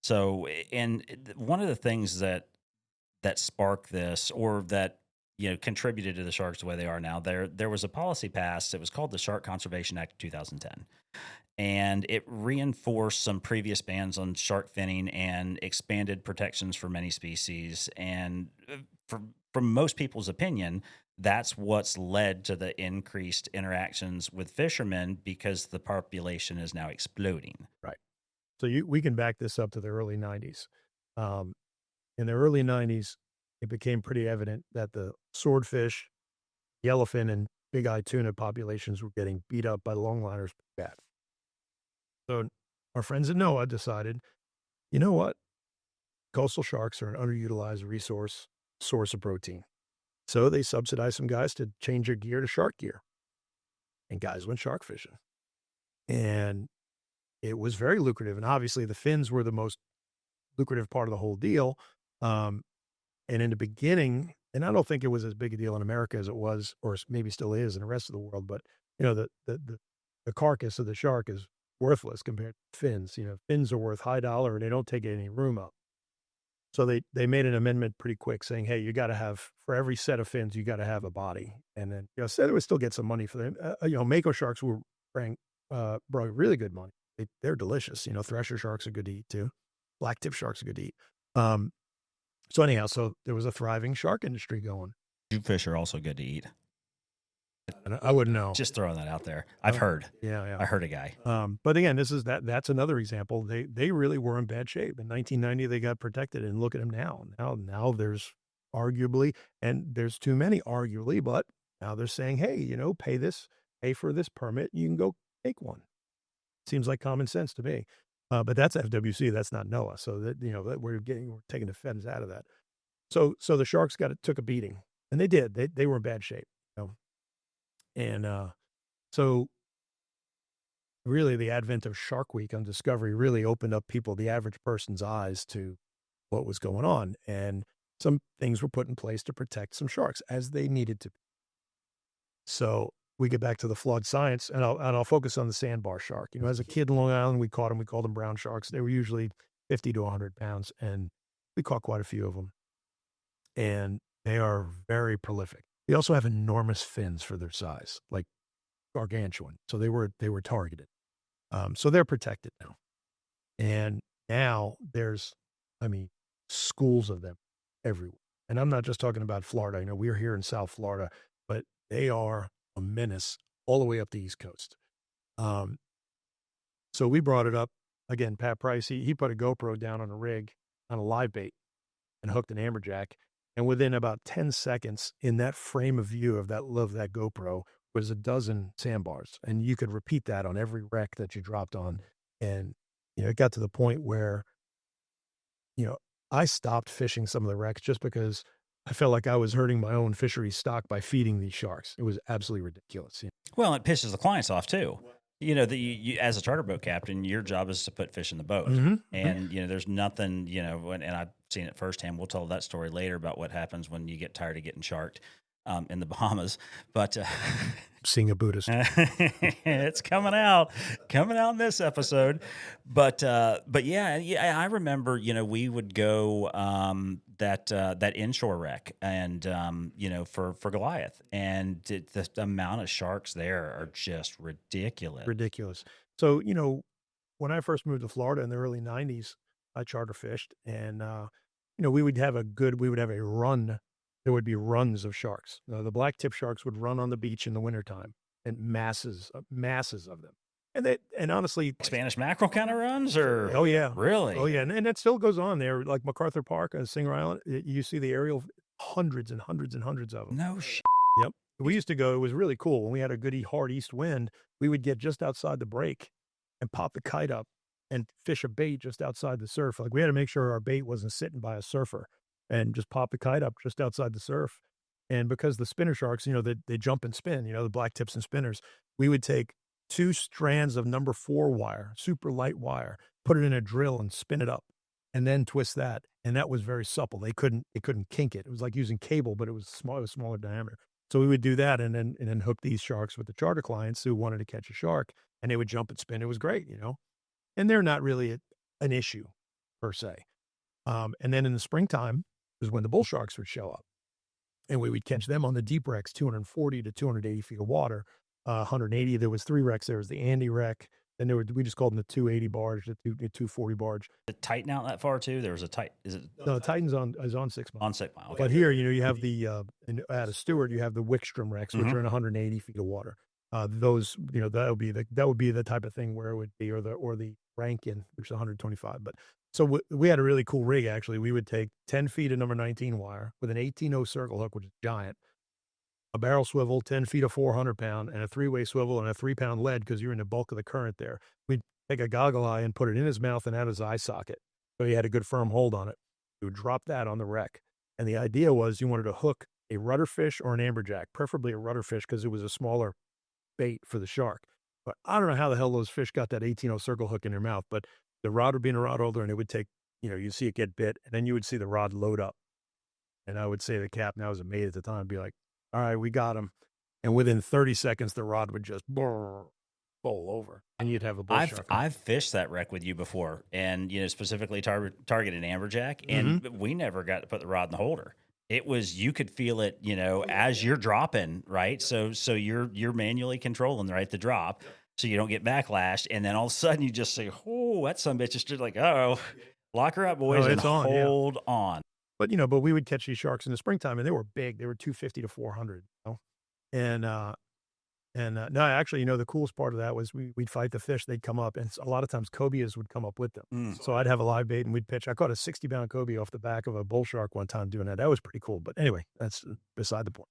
So, and one of the things that sparked this, or that, you know, contributed to the sharks the way they are now, there was a policy passed. It was called the Shark Conservation Act of 2010. And it reinforced some previous bans on shark finning and expanded protections for many species. And from most people's opinion, that's what's led to the increased interactions with fishermen, because the population is now exploding. Right. So we can back this up to the early 90s. In the early 90s, it became pretty evident that the swordfish, yellowfin, and big-eye tuna populations were getting beat up by the longliners bad. So our friends at NOAA decided, you know what? Coastal sharks are an underutilized source of protein. So they subsidized some guys to change their gear to shark gear. And guys went shark fishing. And it was very lucrative. And obviously the fins were the most lucrative part of the whole deal. And in the beginning, and I don't think it was as big a deal in America as it was, or maybe still is in the rest of the world, but, you know, the carcass of the shark is worthless compared to fins. You know, fins are worth high dollar, and they don't take any room up. So they made an amendment pretty quick saying, hey, you got to have, for every set of fins, you got to have a body. And then, you know, said it would still get some money for them. Mako sharks brought really good money. They're delicious. You know, thresher sharks are good to eat too. Blacktip sharks are good to eat. So anyhow, there was a thriving shark industry going. Fish are also good to eat. I wouldn't know. Just throwing that out there. I've heard. Yeah. I heard a guy. But again, that's another example. They really were in bad shape. In 1990, they got protected, and look at them now. Now there's arguably, and there's too many arguably, but Now they're saying, hey, pay for this permit. You can go take one. Seems like common sense to me. But that's FWC. That's not NOAA. So that we're taking the feds out of that. So the Sharks took a beating, and they did. They were in bad shape. And so really the advent of Shark Week on Discovery really opened up the average person's eyes to what was going on. And some things were put in place to protect some sharks as they needed to. So we get back to the flawed science, and I'll focus on the sandbar shark. As a kid in Long Island, we caught them. We called them brown sharks. They were usually 50 to 100 pounds, and we caught quite a few of them. And they are very prolific. They also have enormous fins for their size, like gargantuan. So they were targeted. So they're protected now. And now there's, schools of them everywhere. And I'm not just talking about Florida. We're here in South Florida, but they are a menace all the way up the East Coast. So we brought it up again. Pat Price, he put a GoPro down on a rig on a live bait and hooked an amberjack. And within about 10 seconds, in that frame of view of that GoPro was a dozen sandbars, and you could repeat that on every wreck that you dropped on. And it got to the point where I stopped fishing some of the wrecks just because I felt like I was hurting my own fisheries stock by feeding these sharks. It was absolutely ridiculous. Well, it pisses the clients off too. You as a charter boat captain, your job is to put fish in the boat. Mm-hmm. And, there's nothing, and I've seen it firsthand. We'll tell that story later about what happens when you get tired of getting sharked in the Bahamas. But seeing a Buddhist. It's coming out in this episode. But yeah, I remember, we would go that inshore wreck and, for Goliath, and the amount of sharks there are just ridiculous. So, when I first moved to Florida in the early 90s, I charter fished, and, we would have a run. There would be runs of sharks. The black tip sharks would run on the beach in the wintertime, and masses of them. And honestly, Spanish mackerel kind of runs, or oh yeah, really, oh yeah, and that still goes on there. Like MacArthur Park on Singer Island, you see the aerial, hundreds and hundreds and hundreds of them. No shit. Yep. We used to go. It was really cool when we had a good hard east wind. We would get just outside the break, and pop the kite up, and fish a bait just outside the surf. Like we had to make sure our bait wasn't sitting by a surfer, and just pop the kite up just outside the surf. And because the spinner sharks, they jump and spin, the black tips and spinners, we would take 2 strands of number 4 wire, super light wire, put it in a drill and spin it up, and then twist that. And that was very supple. They couldn't kink it. It was like using cable, but it was smaller diameter. So we would do that and then hook these sharks with the charter clients who wanted to catch a shark, and they would jump and spin. It was great, and they're not really an issue per se. And then in the springtime was when the bull sharks would show up, and we would catch them on the deep wrecks, 240 to 280 feet of water, 180. There was 3 wrecks. There was the Andy wreck. Then we just called them the 280 barge, the 240 barge. Did it tighten out that far too? There was a tight. Is it? No, Titan's on 6 Mile. On 6 Mile. Okay. But here, you have the at a Stewart, you have the Wickstrom wrecks, which are in 180 feet of water. Those, that would be the type of thing where it would be, or the Rankin, which is 125. But so we had a really cool rig actually. We would take 10 feet of number 19 wire with an 18-0 circle hook, which is giant, a barrel swivel, 10 feet of 400 pound, and a 3-way swivel and a 3-pound lead because you're in the bulk of the current there. We'd take a goggle eye and put it in his mouth and out his eye socket, so he had a good firm hold on it. We would drop that on the wreck, and the idea was you wanted to hook a rudderfish or an amberjack, preferably a rudderfish because it was a smaller bait for the shark. But I don't know how the hell those fish got that 18-0 circle hook in their mouth, but the rod would be in a rod holder, and it would take, you'd see it get bit, and then you would see the rod load up. And I would say to the captain, I was a mate at the time, be like, all right, we got him. And within 30 seconds, the rod would just bowl over, and you'd have a bull shark. I've fished that wreck with you before, and specifically targeted amberjack, and we never got to put the rod in the holder. It was, you could feel it, as you're dropping, right? So you're manually controlling, right, the drop, so you don't get backlashed, and then all of a sudden you just say, oh, that son of a bitch is just like, oh, lock her up, boys, and hold on. But but we would catch these sharks in the springtime, and they were big. They were 250 to 400. And no, actually, the coolest part of that was we'd fight the fish. They'd come up, and a lot of times cobias would come up with them. So I'd have a live bait, and we'd pitch. I caught a 60-pound cobia off the back of a bull shark one time doing that. That was pretty cool. But anyway, that's beside the point.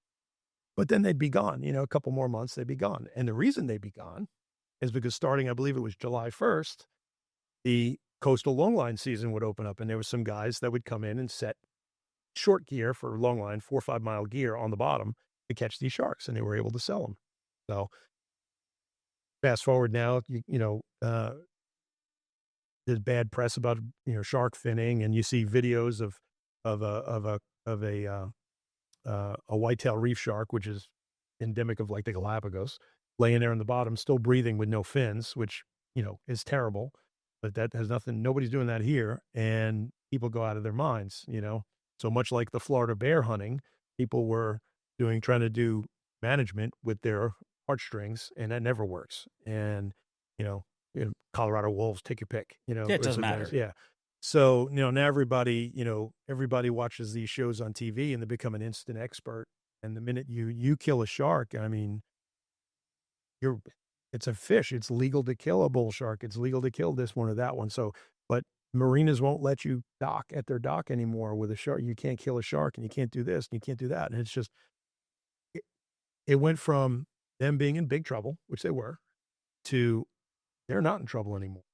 But then they'd be gone, a couple more months, they'd be gone. And the reason they'd be gone is because starting, I believe it was July 1st, the coastal longline season would open up, and there was some guys that would come in and set short gear for longline, 4 or 5 mile gear on the bottom to catch these sharks, and they were able to sell them. So fast forward now, there's bad press about, shark finning, and you see videos of a whitetail reef shark, which is endemic of like the Galapagos, laying there on the bottom, still breathing with no fins, which, is terrible. But that has nothing, nobody's doing that here. And people go out of their minds, So much like the Florida bear hunting, people were trying to do management with their heartstrings, and that never works. And, Colorado wolves, take your pick, it doesn't matter. Yeah. So, now everybody watches these shows on TV and they become an instant expert. And the minute you kill a shark, I mean, it's a fish. It's legal to kill a bull shark. It's legal to kill this one or that one. So, but marinas won't let you dock at their dock anymore with a shark. You can't kill a shark, and you can't do this, and you can't do that. And it's just, it went from them being in big trouble, which they were, to they're not in trouble anymore.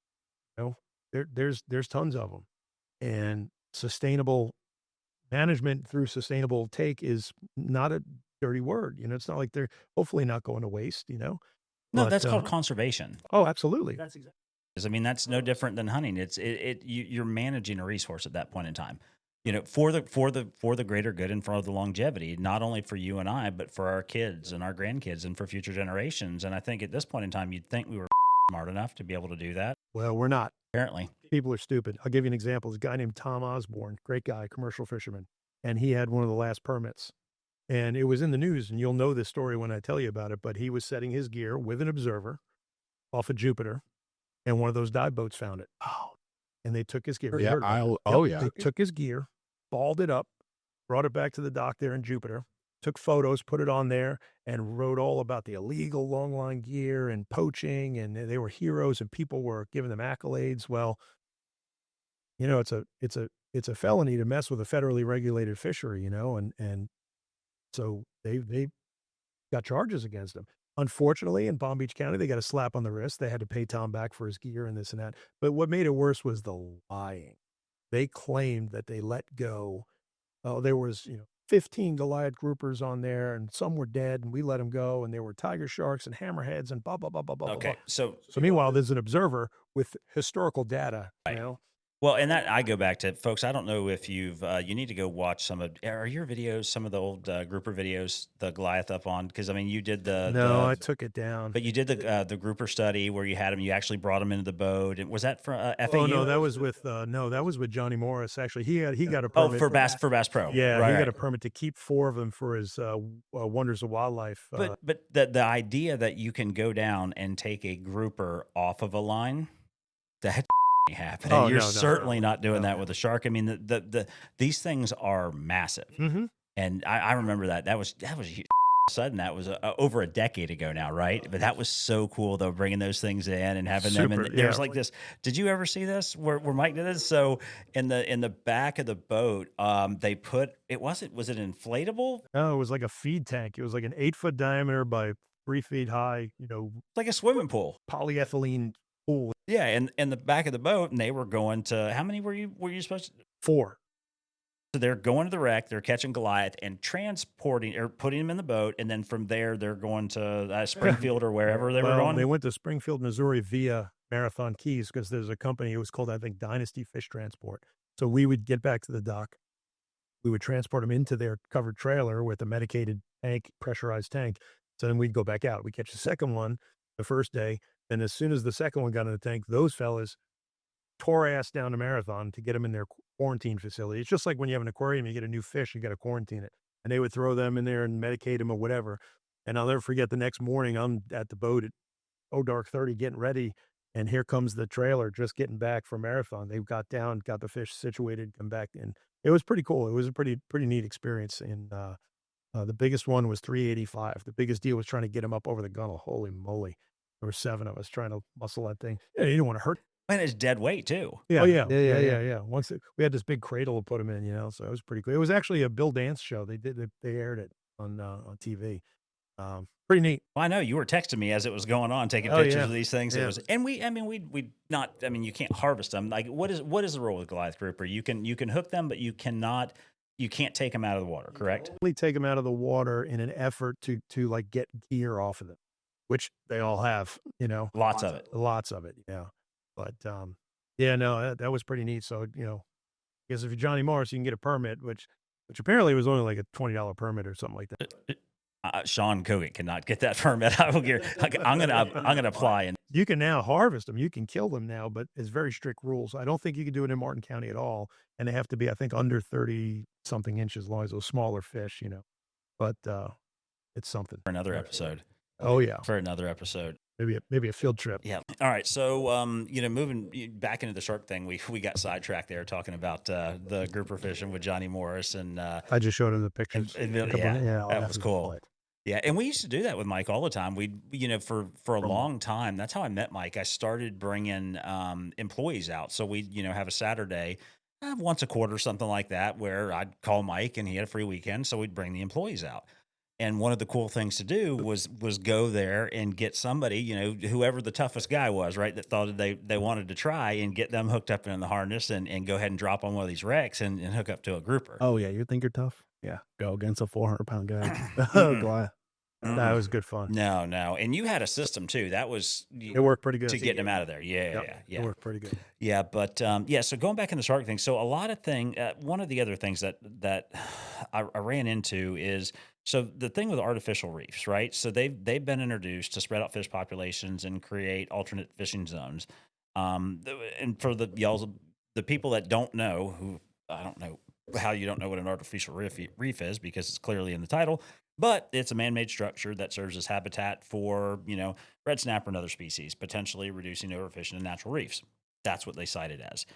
There's tons of them, and sustainable management through sustainable take is not a dirty word. It's not like they're hopefully not going to waste, No, but, that's called conservation. Oh, absolutely. That's exactly. I mean, that's no different than hunting. You're managing a resource at that point in time, for the greater good and for the longevity, not only for you and I, but for our kids and our grandkids and for future generations. And I think at this point in time, you'd think we were smart enough to be able to do that. Well, we're not. Apparently. People are stupid. I'll give you an example. There's a guy named Tom Osborne, great guy, commercial fisherman, and he had one of the last permits. And it was in the news, and you'll know this story when I tell you about it, but he was setting his gear with an observer off of Jupiter, and one of those dive boats found it. Oh. And they took his gear. Yeah, They took his gear, balled it up, brought it back to the dock there in Jupiter, took photos, put it on there, and wrote all about the illegal longline gear and poaching, and they were heroes, and people were giving them accolades. Well, it's a felony to mess with a federally regulated fishery, and so they got charges against them. Unfortunately, in Palm Beach County, they got a slap on the wrist. They had to pay Tom back for his gear and this and that. But what made it worse was the lying. They claimed that they let go. Oh, there was, 15 Goliath groupers on there, and some were dead, and we let them go, and there were tiger sharks and hammerheads and blah, blah, blah, blah, blah. Okay, blah. so meanwhile, there's an observer with historical data, Right. Well, and that I go back to, folks, I don't know if you need to go watch are your videos, some of the old grouper videos, the Goliath up on, because I mean, you did I took it down. But you did the grouper study where you had them, you actually brought them into the boat. And was that for FAU? Oh, no, that was with Johnny Morris. Actually, he got a permit. Oh, for Bass Pro. Yeah, right, he got a permit to keep 4 of them for his Wonders of Wildlife. But the idea that you can go down and take a grouper off of a line, that happen. And you're certainly not doing that with a shark. I mean, these things are massive. Mm-hmm. And I remember that was sudden. That was over a decade ago now, right? But that was so cool though, bringing those things in and having them. And there's like this. Did you ever see this where Mike did this? So in the back of the boat, they put was it inflatable? No, it was like a feed tank. It was like an 8-foot diameter by 3 feet high. Like a swimming pool, polyethylene pool. Yeah, and in the back of the boat, and they were going to, how many were you supposed to? 4. So they're going to the wreck, they're catching Goliath and transporting or putting them in the boat, and then from there they're going to Springfield or wherever they were going. They went to Springfield, Missouri via Marathon Keys because there's a company. It was called, I think, Dynasty Fish Transport. So we would get back to the dock. We would transport them into their covered trailer with a medicated tank, pressurized tank. So then we'd go back out. We catch the second one the first day. And as soon as the second one got in the tank, those fellas tore ass down to Marathon to get them in their quarantine facility. It's just like when you have an aquarium, you get a new fish, you got to quarantine it. And they would throw them in there and medicate them or whatever. And I'll never forget, the next morning, I'm at the boat at dark 30 getting ready. And here comes the trailer just getting back from Marathon. They got down, got the fish situated, come back. And it was pretty cool. It was a pretty neat experience. And the biggest one was 385. The biggest deal was trying to get him up over the gunnel. Holy moly. There were 7 of us trying to muscle that thing. Yeah, you didn't want to hurt. And it's dead weight too. Yeah. Oh, yeah. Once we had this big cradle to put him in, so it was pretty cool. It was actually a Bill Dance show. They aired it on TV. Pretty neat. Well, I know you were texting me as it was going on, taking pictures of these things. Yeah. It was, and we not. I mean, you can't harvest them. Like, what is the rule with Goliath grouper? You can hook them, but you can't take them out of the water. Correct? Only take them out of the water in an effort to like get gear off of them, which they all have. Lots of it. Yeah. But that was pretty neat. So I guess if you're Johnny Morris, you can get a permit, which apparently was only like a $20 permit or something like that. Sean Kogut cannot get that permit. I will get. I'm gonna apply. And you can now harvest them. You can kill them now, but it's very strict rules. I don't think you can do it in Martin County at all, and they have to be, I think, under 30 something inches long as those smaller fish. But it's something for another episode. Oh yeah, for another episode. Maybe a field trip. Yeah. All right. So, moving back into the shark thing, we got sidetracked there talking about the grouper fishing with Johnny Morris, and I just showed him the pictures. That was cool. Yeah, and we used to do that with Mike all the time. We, for a long time, that's how I met Mike. I started bringing employees out. So we, have a Saturday once a quarter, something like that, where I'd call Mike and he had a free weekend, so we'd bring the employees out. And one of the cool things to do was go there and get somebody, whoever the toughest guy was, right, that thought they wanted to try, and get them hooked up in the harness and go ahead and drop on one of these wrecks and hook up to a grouper. Oh, yeah. You think you're tough? Yeah. Go against a 400-pound guy. Goliath. That was good fun. No. And you had a system, too. That was... It worked pretty good. To get them out of there. Yeah. It worked pretty good. Yeah, but, so going back in the shark thing, so a lot of one of the other things that I ran into is... So the thing with artificial reefs, right? So they've been introduced to spread out fish populations and create alternate fishing zones. And for the people that don't know, who I don't know how you don't know what an artificial reef is, because it's clearly in the title, but it's a man-made structure that serves as habitat for, red snapper and other species, potentially reducing overfishing in natural reefs. That's what they cite it as.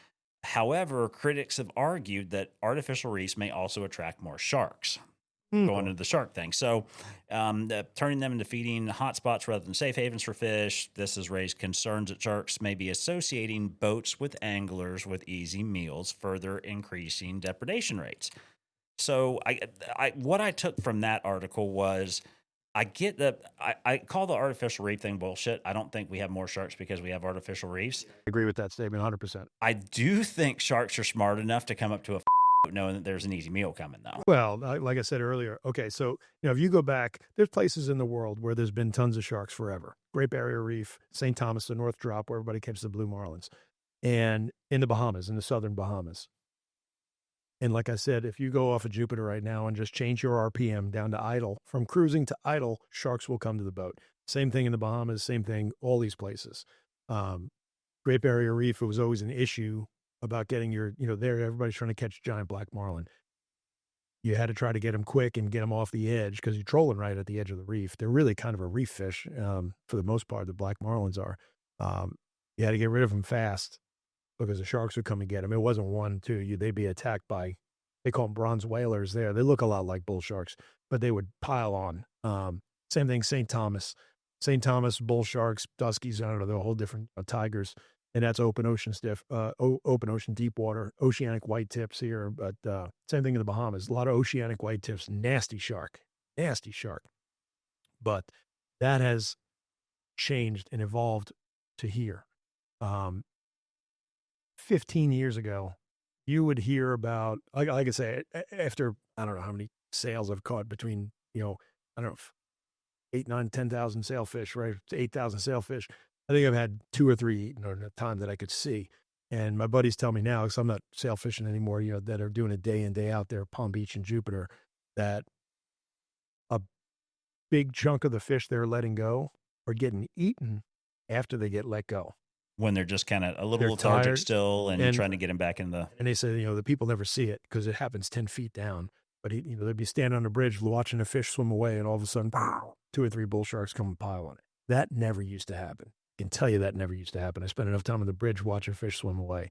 However, critics have argued that artificial reefs may also attract more sharks. Going into the shark thing. So turning them into feeding hotspots rather than safe havens for fish. This has raised concerns that sharks may be associating boats with anglers with easy meals, further increasing depredation rates. So what I took from that article was, I get that I call the artificial reef thing bullshit. I don't think we have more sharks because we have artificial reefs. I agree with that statement 100%. I do think sharks are smart enough to come up to a knowing that there's an easy meal coming, though. Well, like I said earlier, okay, so if you go back, there's places in the world where there's been tons of sharks forever. Great Barrier Reef, St. Thomas, the North Drop, where everybody catches the blue marlins, and in the Bahamas, in the southern Bahamas. And like I said, if you go off of Jupiter right now and just change your RPM down to idle, from cruising to idle, sharks will come to the boat. Same thing in the Bahamas, same thing, all these places. Great Barrier Reef, it was always an issue about getting there, everybody's trying to catch giant black marlin. You had to try to get them quick and get them off the edge, because you're trolling right at the edge of the reef. They're really kind of a reef fish for the most part, the black marlins are. You had to get rid of them fast because the sharks would come and get them. It wasn't one, two. They'd be attacked by, they call them bronze whalers there. They look a lot like bull sharks, but they would pile on. Same thing, St. Thomas, bull sharks, duskies, I don't know, they're a whole different tigers. And that's open ocean open ocean deep water, oceanic white tips here. But same thing in the Bahamas. A lot of oceanic white tips, nasty shark. But that has changed and evolved to here. 15 years ago, you would hear about, like I say, after, I don't know how many sails I've caught between, I don't know, 8, 9, 10,000 sailfish, right? 8,000 sailfish. I think I've had 2 or 3 eaten at a time that I could see. And my buddies tell me now, because I'm not sail fishing anymore, that are doing it day in, day out there, Palm Beach and Jupiter, that a big chunk of the fish they're letting go are getting eaten after they get let go. When they're just kind of a little lethargic still and trying to get them back in the... And they say, the people never see it because it happens 10 feet down. But, they'd be standing on a bridge watching a fish swim away, and all of a sudden, 2 or 3 bull sharks come and pile on it. That never used to happen. I can tell you that never used to happen. I spent enough time on the bridge watching fish swim away.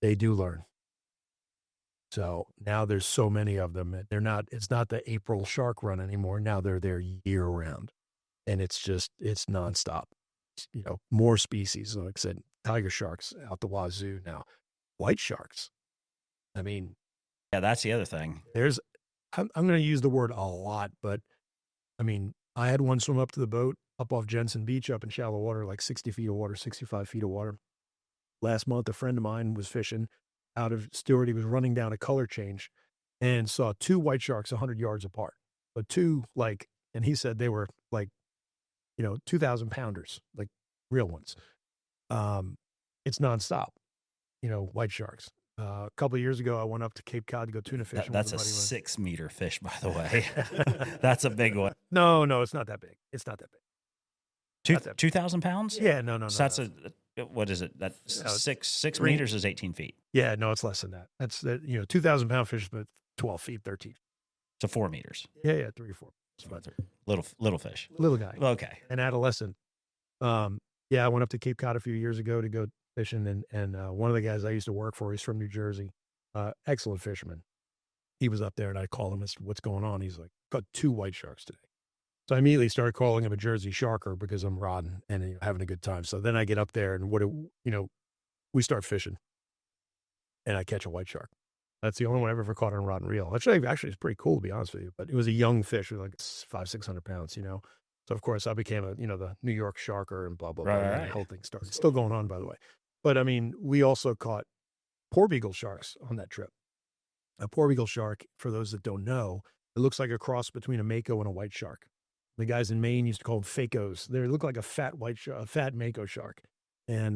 They do learn. So now there's so many of them. It's not the April shark run anymore. Now they're there year round. And it's nonstop. More species. Like I said, tiger sharks out the wazoo now. White sharks. I mean. Yeah, that's the other thing. There's I'm going to use the word a lot, but I mean, I had one swim up to the boat up off Jensen Beach up in shallow water, like 60 feet of water, 65 feet of water. Last month, a friend of mine was fishing out of Stewart. He was running down a color change and saw 2 white sharks 100 yards apart. But 2, like, and he said they were like, 2,000 pounders, like real ones. It's nonstop, white sharks. A couple of years ago, I went up to Cape Cod to go tuna fishing. That's a 6-meter fish, by the way. That's a big one. No, it's not that big. It's not that big. 2,000 pounds? Yeah, no. So that's what is it? That's 6 meters is 18 feet. Yeah, no, it's less than that. That's 2,000 pound fish, but 12 feet, 13. So 4 meters. Yeah, 3 or 4. Little fish. Little guy. Okay. An adolescent. Yeah, I went up to Cape Cod a few years ago to go fishing, and one of the guys I used to work for, he's from New Jersey, excellent fisherman. He was up there, and I called him, what's going on? He's like, got 2 white sharks today. So I immediately started calling him a Jersey sharker because I'm rodding and having a good time. So then I get up there, and we start fishing, and I catch a white shark. That's the only one I've ever caught on rod and reel. Actually, it's pretty cool, to be honest with you. But it was a young fish, like 500-600 pounds, So, of course, I became the New York sharker and blah, blah, blah. Right. The whole thing started. It's still going on, by the way. But, I mean, we also caught porbeagle sharks on that trip. A porbeagle shark, for those that don't know, it looks like a cross between a Mako and a white shark. The guys in Maine used to call them Fakos. They look like a fat Mako shark. And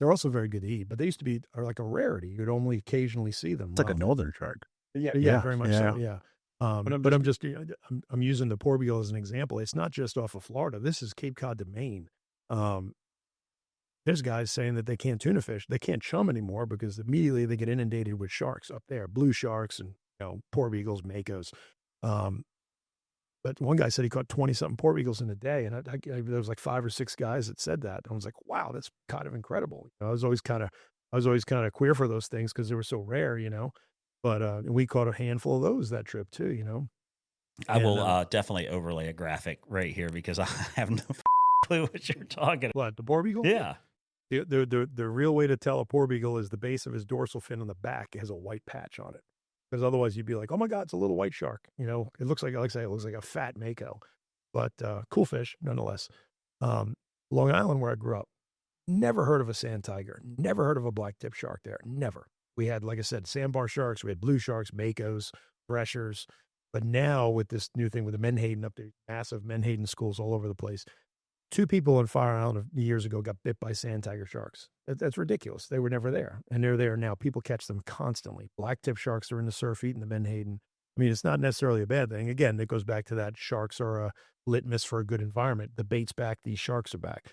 they're also very good to eat. But they used to be like a rarity. You'd only occasionally see them. It's like a northern shark. Yeah, very much so, yeah. I'm using the porbeagle as an example. It's not just off of Florida. This is Cape Cod to Maine. There's guys saying that they can't tuna fish. They can't chum anymore because immediately they get inundated with sharks up there, blue sharks and porbeagles, Makos. But one guy said he caught 20-something porbeagles in a day, and there was like 5 or 6 guys that said that. I was like, wow, that's kind of incredible. I was always kind of queer for those things because they were so rare, But we caught a handful of those that trip too, I will definitely overlay a graphic right here because I have no clue what you're talking about. What, the porbeagle? Yeah. The real way to tell a porbeagle is the base of his dorsal fin on the back has a white patch on it. Because otherwise you'd be like, oh my God, it's a little white shark. It looks like it looks like a fat Mako. But cool fish, nonetheless. Long Island, where I grew up, never heard of a sand tiger. Never heard of a black tip shark there. Never. We had, like I said, Sandbar Sharks. We had blue sharks, Makos, threshers. But now with this new thing with the Menhaden up there, massive Menhaden schools all over the place. 2 people on Fire Island years ago got bit by sand tiger sharks. That's ridiculous. They were never there. And they're there now. People catch them constantly. Black tip sharks are in the surf eating the Menhaden. I mean, it's not necessarily a bad thing. Again, it goes back to that sharks are a litmus for a good environment. The bait's back. These sharks are back.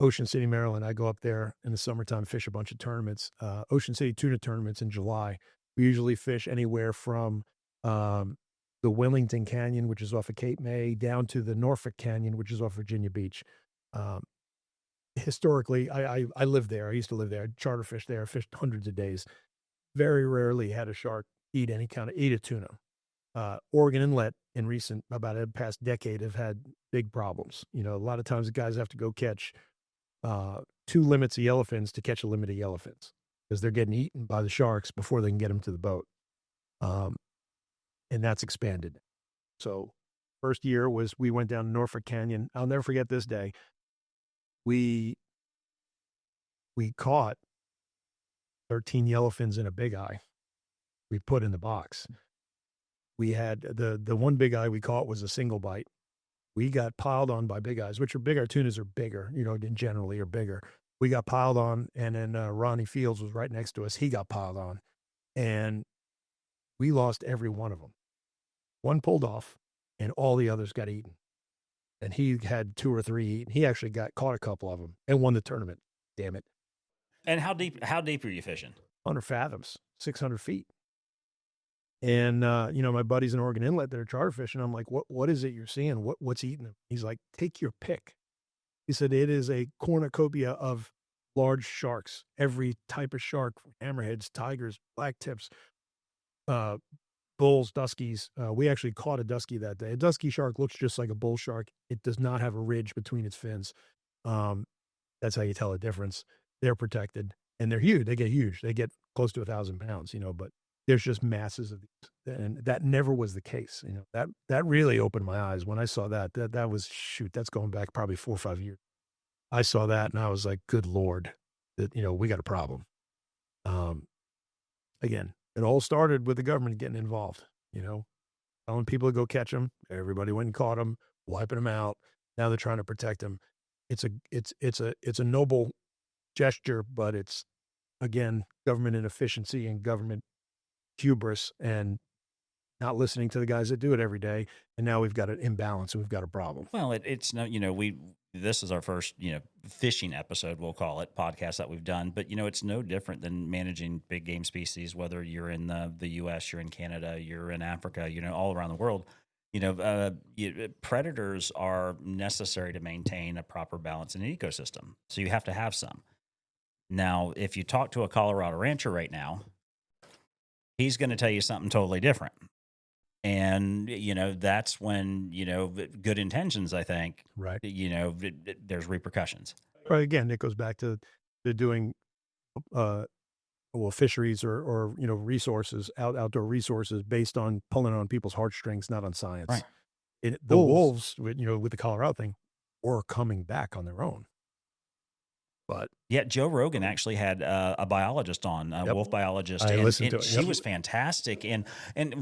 Ocean City, Maryland. I go up there in the summertime, fish a bunch of tournaments. Ocean City tuna tournaments in July. We usually fish anywhere from the Willington Canyon, which is off of Cape May, down to the Norfolk Canyon, which is off Virginia Beach. Historically, I lived there. I used to live there. I charter fished there. I fished hundreds of days. Very rarely had a shark eat a tuna. Oregon Inlet in about the past decade have had big problems. A lot of times the guys have to go catch 2 limits of yellowfins to catch a limit of yellowfins because they're getting eaten by the sharks before they can get them to the boat. And that's expanded. So first year was we went down to Norfolk Canyon. I'll never forget this day. We caught 13 yellowfins in a big eye. We put in the box. We had the one big eye we caught was a single bite. We got piled on by big eyes, which are bigger. Tunas are bigger, generally are bigger. We got piled on, and then Ronnie Fields was right next to us. He got piled on, and we lost every one of them. One pulled off, and all the others got eaten. And he had 2 or 3 eaten. He actually caught a couple of them and won the tournament. Damn it. And how deep are you fishing? 100 fathoms, 600 feet. And, my buddies in Oregon Inlet that are charter fishing, I'm like, what is it you're seeing? What's eating them? He's like, take your pick. He said, it is a cornucopia of large sharks, every type of shark, hammerheads, tigers, black tips, bulls, duskies. We actually caught a dusky that day. A dusky shark looks just like a bull shark. It does not have a ridge between its fins. That's how you tell the difference. They're protected, and they're huge. They get huge. They get close to 1,000 pounds, but there's just masses of these, and that never was the case. You know, that really opened my eyes when I saw that. That was, shoot, that's going back probably 4 or 5 years. I saw that and I was like, good Lord, that, you know, we got a problem. Again, it all started with the government getting involved, you know, telling people to go catch them. Everybody went and caught them, wiping them out. Now they're trying to protect them. It's a noble gesture, but it's, again, government inefficiency and government hubris and not listening to the guys that do it every day. And now we've got an imbalance and we've got a problem. Well, it's no, you know, this is our first, you know, fishing episode, we'll call it, podcast that we've done. But, you know, it's no different than managing big game species, whether you're in the U.S., you're in Canada, you're in Africa, you know, all around the world. You know, predators are necessary to maintain a proper balance in an ecosystem. So you have to have some. Now, if you talk to a Colorado rancher right now, he's going to tell you something totally different. And, you know, that's when, you know, good intentions, I think, Right. you know, there's repercussions. But again, it goes back to doing, fisheries or, you know, resources, outdoor resources based on pulling on people's heartstrings, not on science. Right. The wolves, you know, with the Colorado thing, were coming back on their own. But yeah, Joe Rogan actually had a biologist on, a wolf biologist. I listened to it. She was fantastic. And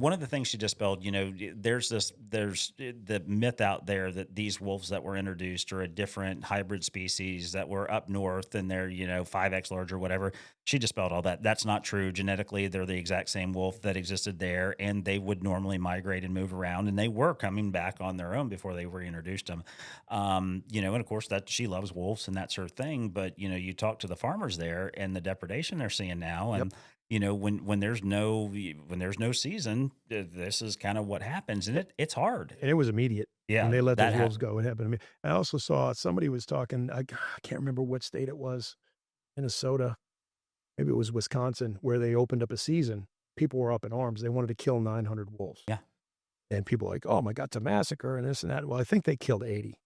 one of the things she dispelled, you know, there's the myth out there that these wolves that were introduced are a different hybrid species that were up north and they're, you know, 5x large or whatever. She dispelled all that. That's not true. Genetically, they're the exact same wolf that existed there, and they would normally migrate and move around, and they were coming back on their own before they reintroduced them. You know, and of course that she loves wolves and that's her thing, but you know, you talk to the farmers there and the depredation they're seeing now, and you know, when there's no season, this is kind of what happens, and it's hard. And it was immediate. Yeah, when they let those wolves go, it happened to me. I also saw somebody was talking. I can't remember what state it was, Minnesota, maybe it was Wisconsin, where they opened up a season. People were up in arms. They wanted to kill 900 wolves. Yeah, and people were like, oh my God, it's a massacre and this and that. Well, I think they killed 80,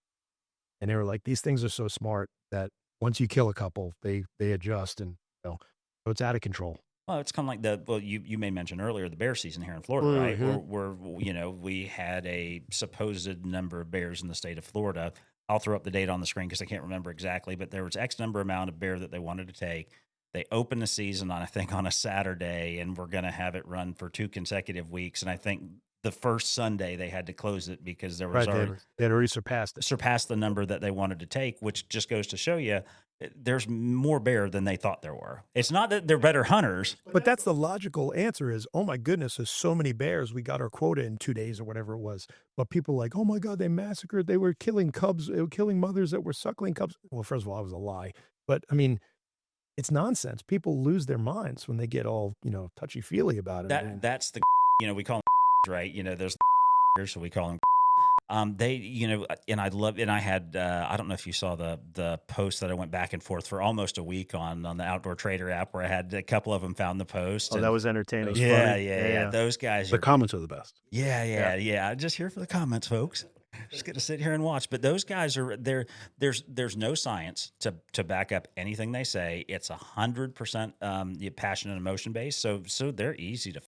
and they were like, these things are so smart that once you kill a couple, they adjust, and you know, so it's out of control. Well, it's kind of like you may mention earlier the bear season here in Florida, right? Where you know, we had a supposed number of bears in the state of Florida. I'll throw up the date on the screen because I can't remember exactly, but there was X number amount of bear that they wanted to take. They opened the season on, I think, on a Saturday, and we're going to have it run for 2 consecutive weeks. And I think the first Sunday they had to close it because there was they had already surpassed the number that they wanted to take, which just goes to show you there's more bear than they thought there were. It's not that they're better hunters. But that's the logical answer is, oh my goodness, there's so many bears. We got our quota in 2 days or whatever it was. But people are like, oh my God, they massacred. They were killing cubs, they were killing mothers that were suckling cubs. Well, first of all, that was a lie. But I mean, it's nonsense. People lose their minds when they get all, you know, touchy-feely about it. That's the, you know, we call them, right? You know, there's so we call them. They, you know, and I had, I don't know if you saw the post that I went back and forth for almost a week on the Outdoor Trader app, where I had a couple of them found the post. Oh, that was entertaining. Was yeah. Those guys. The comments are the best. Yeah. I'm just here for the comments, folks. Just get to sit here and watch. But those guys are there. There's no science to back up anything they say. It's 100% passion and emotion based. So they're easy to.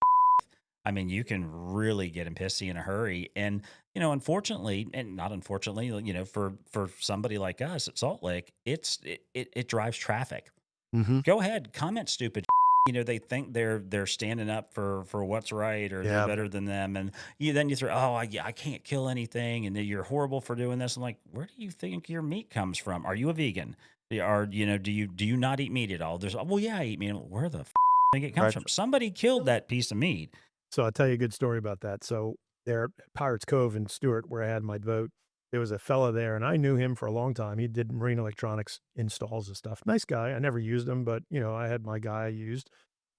I mean, you can really get them pissy in a hurry. And, you know, unfortunately, and not unfortunately, you know, for somebody like us at Salt Lake, it drives traffic. Mm-hmm. Go ahead, comment stupid. You know, they think they're standing up for what's right, or they're better than them. And then you throw, I can't kill anything, and you're horrible for doing this. I'm like, where do you think your meat comes from? Are you a vegan? Or, you know, do you not eat meat at all? I eat meat. Where the think it comes from? Somebody killed that piece of meat. So I'll tell you a good story about that. So there at Pirates Cove in Stewart, where I had my boat, there was a fella there, and I knew him for a long time. He did marine electronics installs and stuff. Nice guy. I never used him, but, you know, I had my guy I used.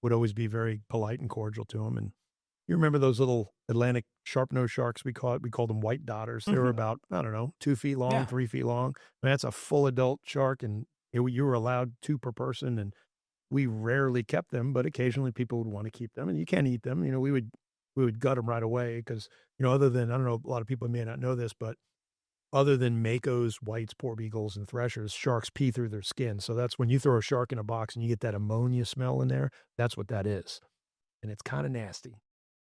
Would always be very polite and cordial to him. And you remember those little Atlantic sharp-nosed sharks we called them white dotters. They were about, I don't know, 2 feet long, 3 feet long. I mean, that's a full adult shark, and you were allowed 2 per person, and we rarely kept them, but occasionally people would want to keep them, and you can't eat them. You know, we would gut them right away because, you know, other than, I don't know, a lot of people may not know this, but other than makos, whites, pork beagles, and threshers, sharks pee through their skin. So that's when you throw a shark in a box and you get that ammonia smell in there, that's what that is. and it's kind of nasty.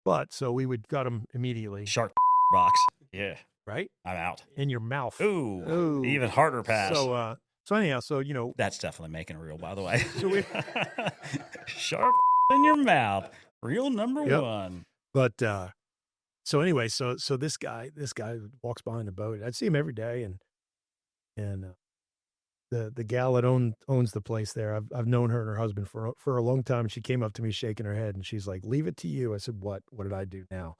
But so we would gut them immediately. Shark box. Yeah. Right? I'm out. In your mouth. Ooh. Even harder pass. So anyhow, so, you know. That's definitely making a reel, by the way. So Shark in your mouth. Reel number one. But, so anyway, so this guy walks behind the boat. I'd see him every day. And the gal that owns the place there, I've known her and her husband for a long time. She came up to me shaking her head and she's like, "Leave it to you." I said, "What did I do now?"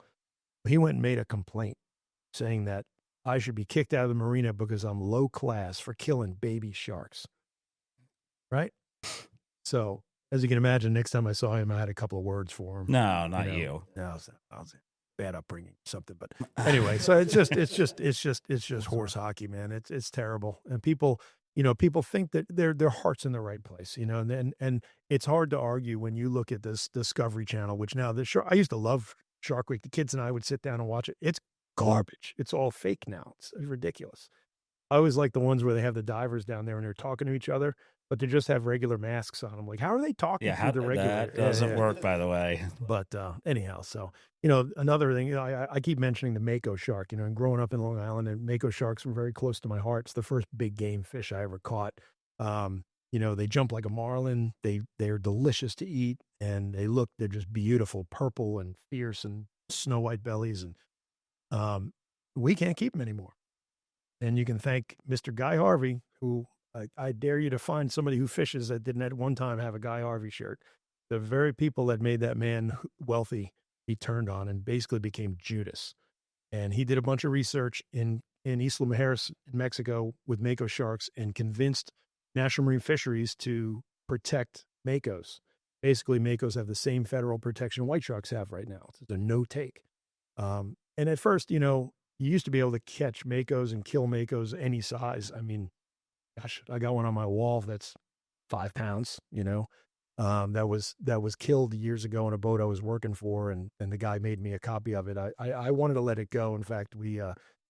He went and made a complaint saying that I should be kicked out of the marina because I'm low class for killing baby sharks. Right? So, as you can imagine, next time I saw him, I had a couple of words for him. No, not you. No, I was bad upbringing, something. But anyway, so it's just horse hockey, man. It's terrible, and people think that their heart's in the right place, and it's hard to argue when you look at this Discovery Channel, which now I used to love Shark Week. The kids and I would sit down and watch it. It's garbage. It's all fake now. It's ridiculous. I always like the ones where they have the divers down there and they're talking to each other, but they just have regular masks on. I'm like, how are they talking to the regular? That doesn't work, by the way. But anyhow, so, another thing, I keep mentioning the Mako shark, and growing up in Long Island, and Mako sharks were very close to my heart. It's the first big game fish I ever caught. They jump like a marlin. They're delicious to eat, and they're just beautiful, purple and fierce and snow white bellies. And we can't keep them anymore. And you can thank Mr. Guy Harvey, who I dare you to find somebody who fishes that didn't at one time have a Guy Harvey shirt. The very people that made that man wealthy, he turned on and basically became Judas. And he did a bunch of research in Isla Mujeres in Mexico with Mako sharks and convinced National Marine Fisheries to protect Makos. Basically, Makos have the same federal protection white sharks have right now. It's a no take. And at first, you used to be able to catch Makos and kill Makos any size. I mean, gosh, I got one on my wall that's 5 pounds, that was killed years ago in a boat I was working for. And the guy made me a copy of it. I wanted to let it go. In fact, we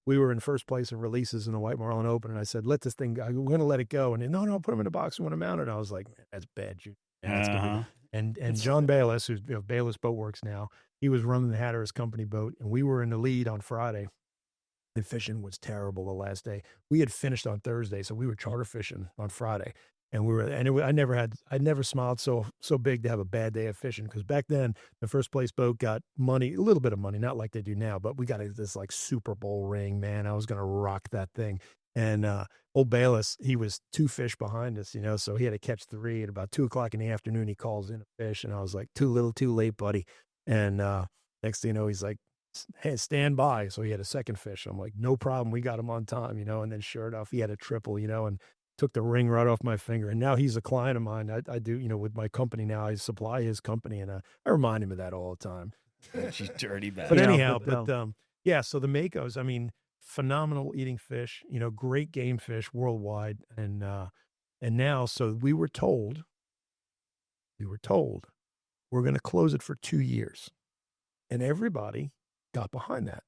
were in first place in releases in the White Marlin Open. And I said, let this thing go. We're going to let it go. And no, put him in a box. We want to mount it. I was like, man, that's bad. And John Bayless, who's Bayless Boat Works now, he was running the Hatteras Company boat, and we were in the lead on Friday. The fishing was terrible the last day. We had finished on Thursday, so we were charter fishing on Friday, and I never smiled so big to have a bad day of fishing, because back then the first place boat got money, a little bit of money, not like they do now, but we got this like Super Bowl ring, man. I was gonna rock that thing. And old Bayless, he was 2 fish behind us, so he had to catch 3. At about 2:00 in the afternoon, he calls in a fish, and I was like, too little, too late, buddy. And next thing you know, he's like, "Hey, stand by." So he had a second fish. I'm like, no problem. We got him on time, and then sure enough, he had a triple, and took the ring right off my finger. And now he's a client of mine. I do, with my company now, I supply his company, and I remind him of that all the time. She's dirty bad. But anyhow, so the Makos, I mean, phenomenal eating fish, great game fish worldwide. And now, so we were told we're going to close it for 2 years. And everybody got behind that.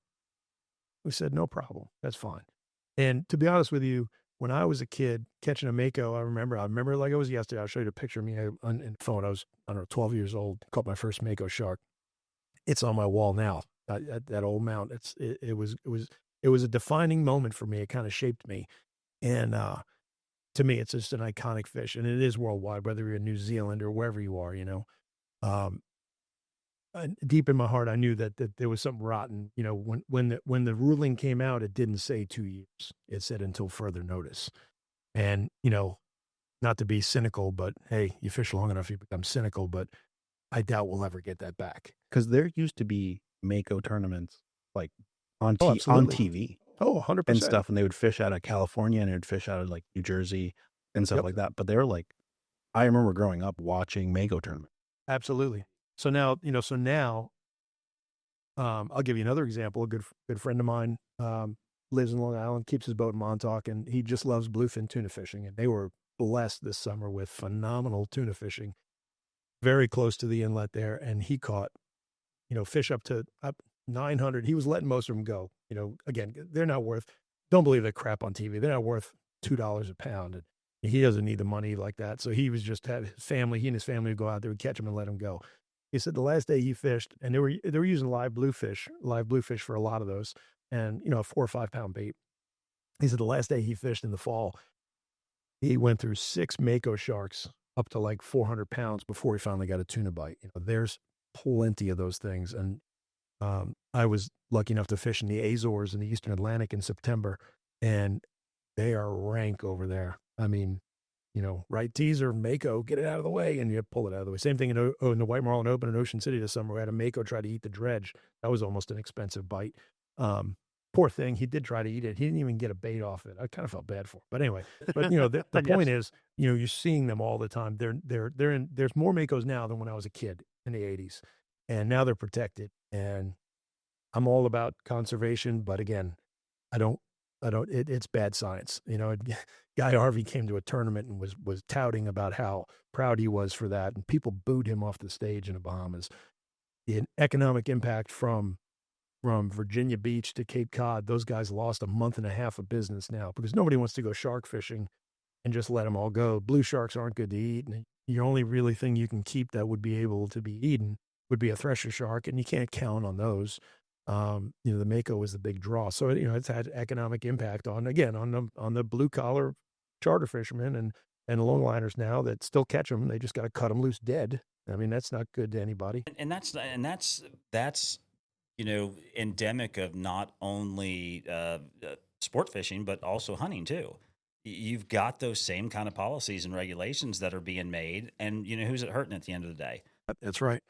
We said, no problem. That's fine. And to be honest with you, when I was a kid catching a Mako, I remember like it was yesterday. I'll show you the picture of me on the phone. I was, 12 years old, caught my first Mako shark. It's on my wall now, that old mount. It was a defining moment for me. It kind of shaped me. And to me, it's just an iconic fish, and it is worldwide, whether you're in New Zealand or wherever you are, deep in my heart, I knew that there was something rotten. When the ruling came out, it didn't say 2 years. It said until further notice. And, not to be cynical, but hey, you fish long enough, you become cynical, but I doubt we'll ever get that back. Because there used to be Mako tournaments like on TV. Oh, 100%. And stuff. And they would fish out of California, and they would fish out of like New Jersey and stuff like that. But they were like, I remember growing up watching Mako tournaments. Absolutely. So now, I'll give you another example. A good friend of mine lives in Long Island, keeps his boat in Montauk, and he just loves bluefin tuna fishing. And they were blessed this summer with phenomenal tuna fishing, very close to the inlet there. And he caught, fish up 900. He was letting most of them go. Again, they're not worth, don't believe that crap on TV. They're not worth $2 a pound. And he doesn't need the money like that. So he was just had his family, he and his family would go out there, would catch them and let them go. He said the last day he fished, and they were using live bluefish for a lot of those, and a 4 or 5 pound bait. He said the last day he fished in the fall, he went through 6 Mako sharks up to like 400 pounds before he finally got a tuna bite. There's plenty of those things, and I was lucky enough to fish in the Azores in the Eastern Atlantic in September, and they are rank over there. I mean, right teaser, Mako, get it out of the way, and you pull it out of the way. Same thing in the White Marlin Open in Ocean City this summer. We had a Mako try to eat the dredge. That was almost an expensive bite. Poor thing, he did try to eat it. He didn't even get a bait off it. I kind of felt bad for him. But anyway, the point is, you're seeing them all the time. There's more Makos now than when I was a kid in the 80s, and now they're protected. And I'm all about conservation, but again, it's bad science. Guy Harvey came to a tournament and was touting about how proud he was for that, and people booed him off the stage in the Bahamas. The economic impact from Virginia Beach to Cape Cod, those guys lost a month and a half of business now because nobody wants to go shark fishing and just let them all go. Blue sharks aren't good to eat, and the only really thing you can keep that would be able to be eaten would be a thresher shark, and you can't count on those. The Mako was the big draw. So, it's had economic impact on the blue collar charter fishermen and longliners now that still catch them. They just got to cut them loose dead. I mean, that's not good to anybody. And that's endemic of not only sport fishing, but also hunting too. You've got those same kind of policies and regulations that are being made, and who's it hurting at the end of the day? That's right.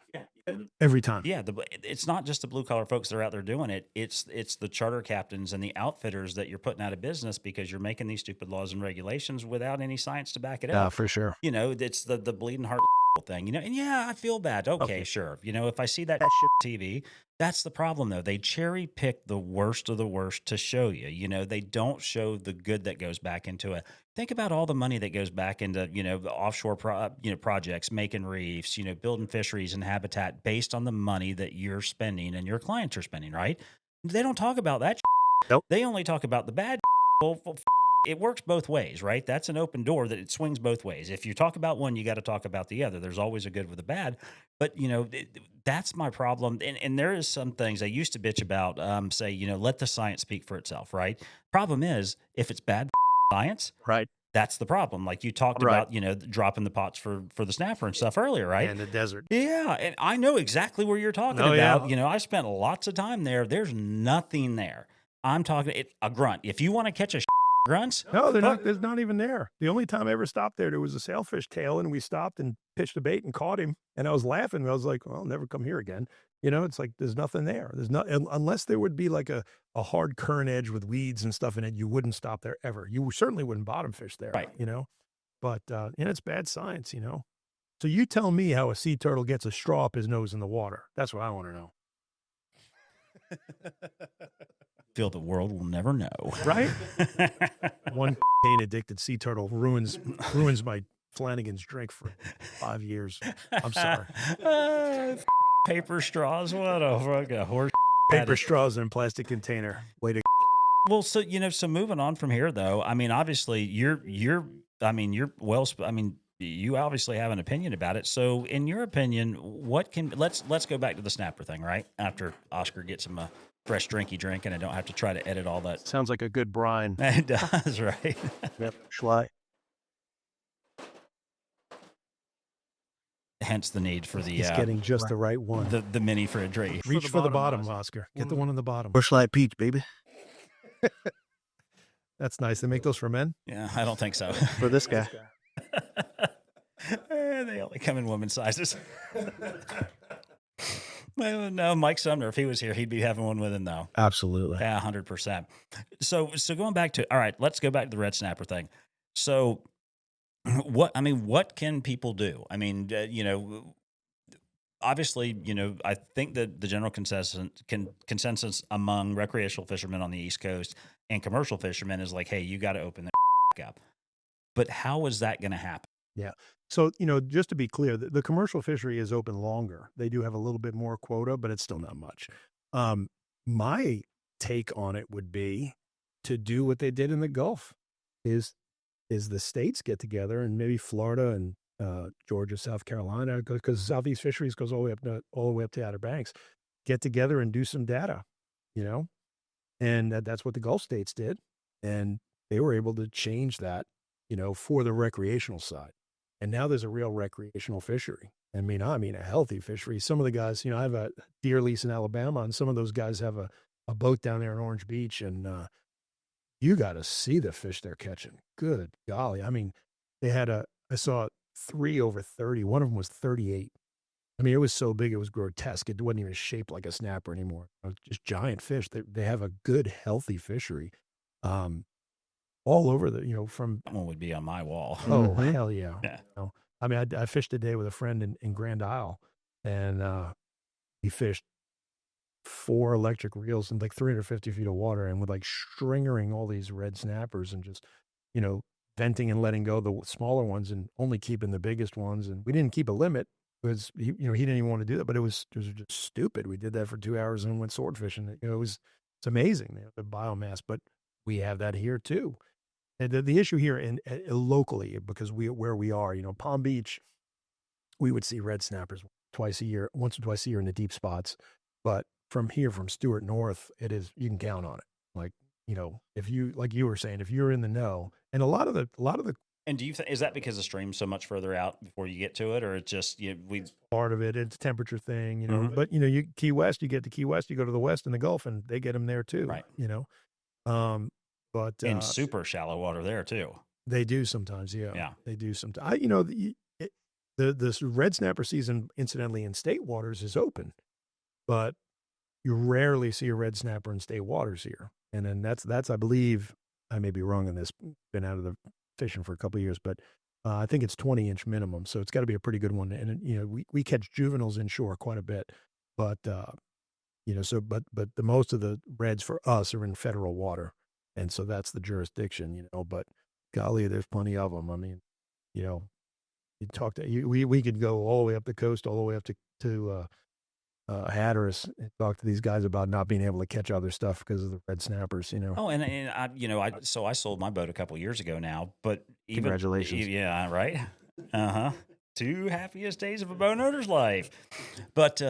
Every time. Yeah, it's not just the blue collar folks that are out there doing it. It's the charter captains and the outfitters that you're putting out of business because you're making these stupid laws and regulations without any science to back it up. Yeah, for sure. It's the bleeding heart thing, and I feel bad. Okay, sure. If I see that shit TV, that's the problem though. They cherry pick the worst of the worst to show you. They don't show the good that goes back into it. Think about all the money that goes back into, the offshore projects, making reefs, building fisheries and habitat based on the money that you're spending and your clients are spending, right? They don't talk about that. Nope. They only talk about the bad. Well, it works both ways, right? That's an open door that it swings both ways. If you talk about one, you got to talk about the other. There's always a good with a bad. But, that's my problem. And there is some things I used to bitch about, let the science speak for itself, right? Problem is, if it's bad science, right, that's the problem. Like you talked about, dropping the pots for the snapper and stuff earlier, right? And the desert. Yeah. And I know exactly where you're talking about. Yeah. I spent lots of time there. There's nothing there. I'm talking a grunt. If you want to catch a grunts? No, they're not. There's not even there. The only time I ever stopped there was a sailfish tail, and we stopped and pitched a bait and caught him. And I was laughing. I was like, well, I'll never come here again. It's like there's nothing there. There's not unless there would be like a hard current edge with weeds and stuff in it. You wouldn't stop there ever. You certainly wouldn't bottom fish there, right? But it's bad science, So you tell me how a sea turtle gets a straw up his nose in the water. That's what I want to know. Feel the world will never know, right? One addicted sea turtle ruins my Flanagan's drink for 5 years. I'm sorry. Paper straws, what a fucking horse. Paper straws in a plastic container. Way to. Well, so so moving on from here, though. I mean, obviously, you obviously have an opinion about it. So, in your opinion, let's go back to the snapper thing, right? After Oscar gets him a fresh drinky drink, and I don't have to try to edit all that. Sounds like a good brine. It does, right? Yep. Schley. Hence the need for the. He's getting just the right one. The mini fridge, right? Reach for the bottom, Oscar. Get the one on the bottom. Bush Light Peach, baby. That's nice. They make those for men? Yeah, I don't think so. For this guy. They only come in women's sizes. No, Mike Sumner, if he was here, he'd be having one with him, though. Absolutely. Yeah, 100%. So going back to, all right, let's go back to the red snapper thing. So what can people do? I mean, obviously, I think that the general consensus among recreational fishermen on the East Coast and commercial fishermen is like, hey, you got to open the up. But how is that going to happen? Yeah. So, just to be clear, the commercial fishery is open longer. They do have a little bit more quota, but it's still not much. My take on it would be to do what they did in the Gulf is the states get together, and maybe Florida and Georgia, South Carolina, because Southeast Fisheries goes all the way up to Outer Banks, get together and do some data, and that's what the Gulf states did, and they were able to change that, for the recreational side, and now there's a real recreational fishery. I mean a healthy fishery. Some of the guys, I have a deer lease in Alabama, and some of those guys have a boat down there in Orange Beach, and you got to see the fish they're catching. Good golly. I mean, I saw 3 over 30. One of them was 38. I mean, it was so big, it was grotesque. It wasn't even shaped like a snapper anymore. It was just giant fish. They have a good, healthy fishery. All over from. That one would be on my wall. Oh, hell yeah. Yeah. I mean, I fished a day with a friend in Grand Isle, and he fished 4 electric reels in like 350 feet of water, and with like stringering all these red snappers, and just, venting and letting go the smaller ones and only keeping the biggest ones. And we didn't keep a limit because he didn't even want to do that, but it was just stupid. We did that for 2 hours and went sword fishing. It's amazing, the biomass, but we have that here too. And the issue here locally, because where we are, Palm Beach, we would see red snappers once or twice a year in the deep spots. But from Stewart North, you can count on it. Like, if you, like you were saying, if you're in the know, and a lot of the. And do you is that because the stream's so much further out before you get to it, or it's just part of it? It's a temperature thing, But you Key West, you get to Key West, you go to the West and the Gulf, and they get them there too, right? But in super shallow water there too. They do sometimes, yeah. Yeah, they do sometimes. The red snapper season, incidentally, in state waters is open, but you rarely see a red snapper in state waters here. And then that's I believe, I may be wrong on this. Been out of the fishing for a couple of years, but I think it's 20-inch minimum, so it's got to be a pretty good one. And we catch juveniles inshore quite a bit, but but the most of the reds for us are in federal water. And so that's the jurisdiction, but golly, there's plenty of them. I mean, you talk to we could go all the way up the coast, all the way up to Hatteras, and talk to these guys about not being able to catch other stuff because of the red snappers. Oh, and I sold my boat a couple of years ago now, but congratulations. Yeah, right. 2 happiest days of a boat owner's life. But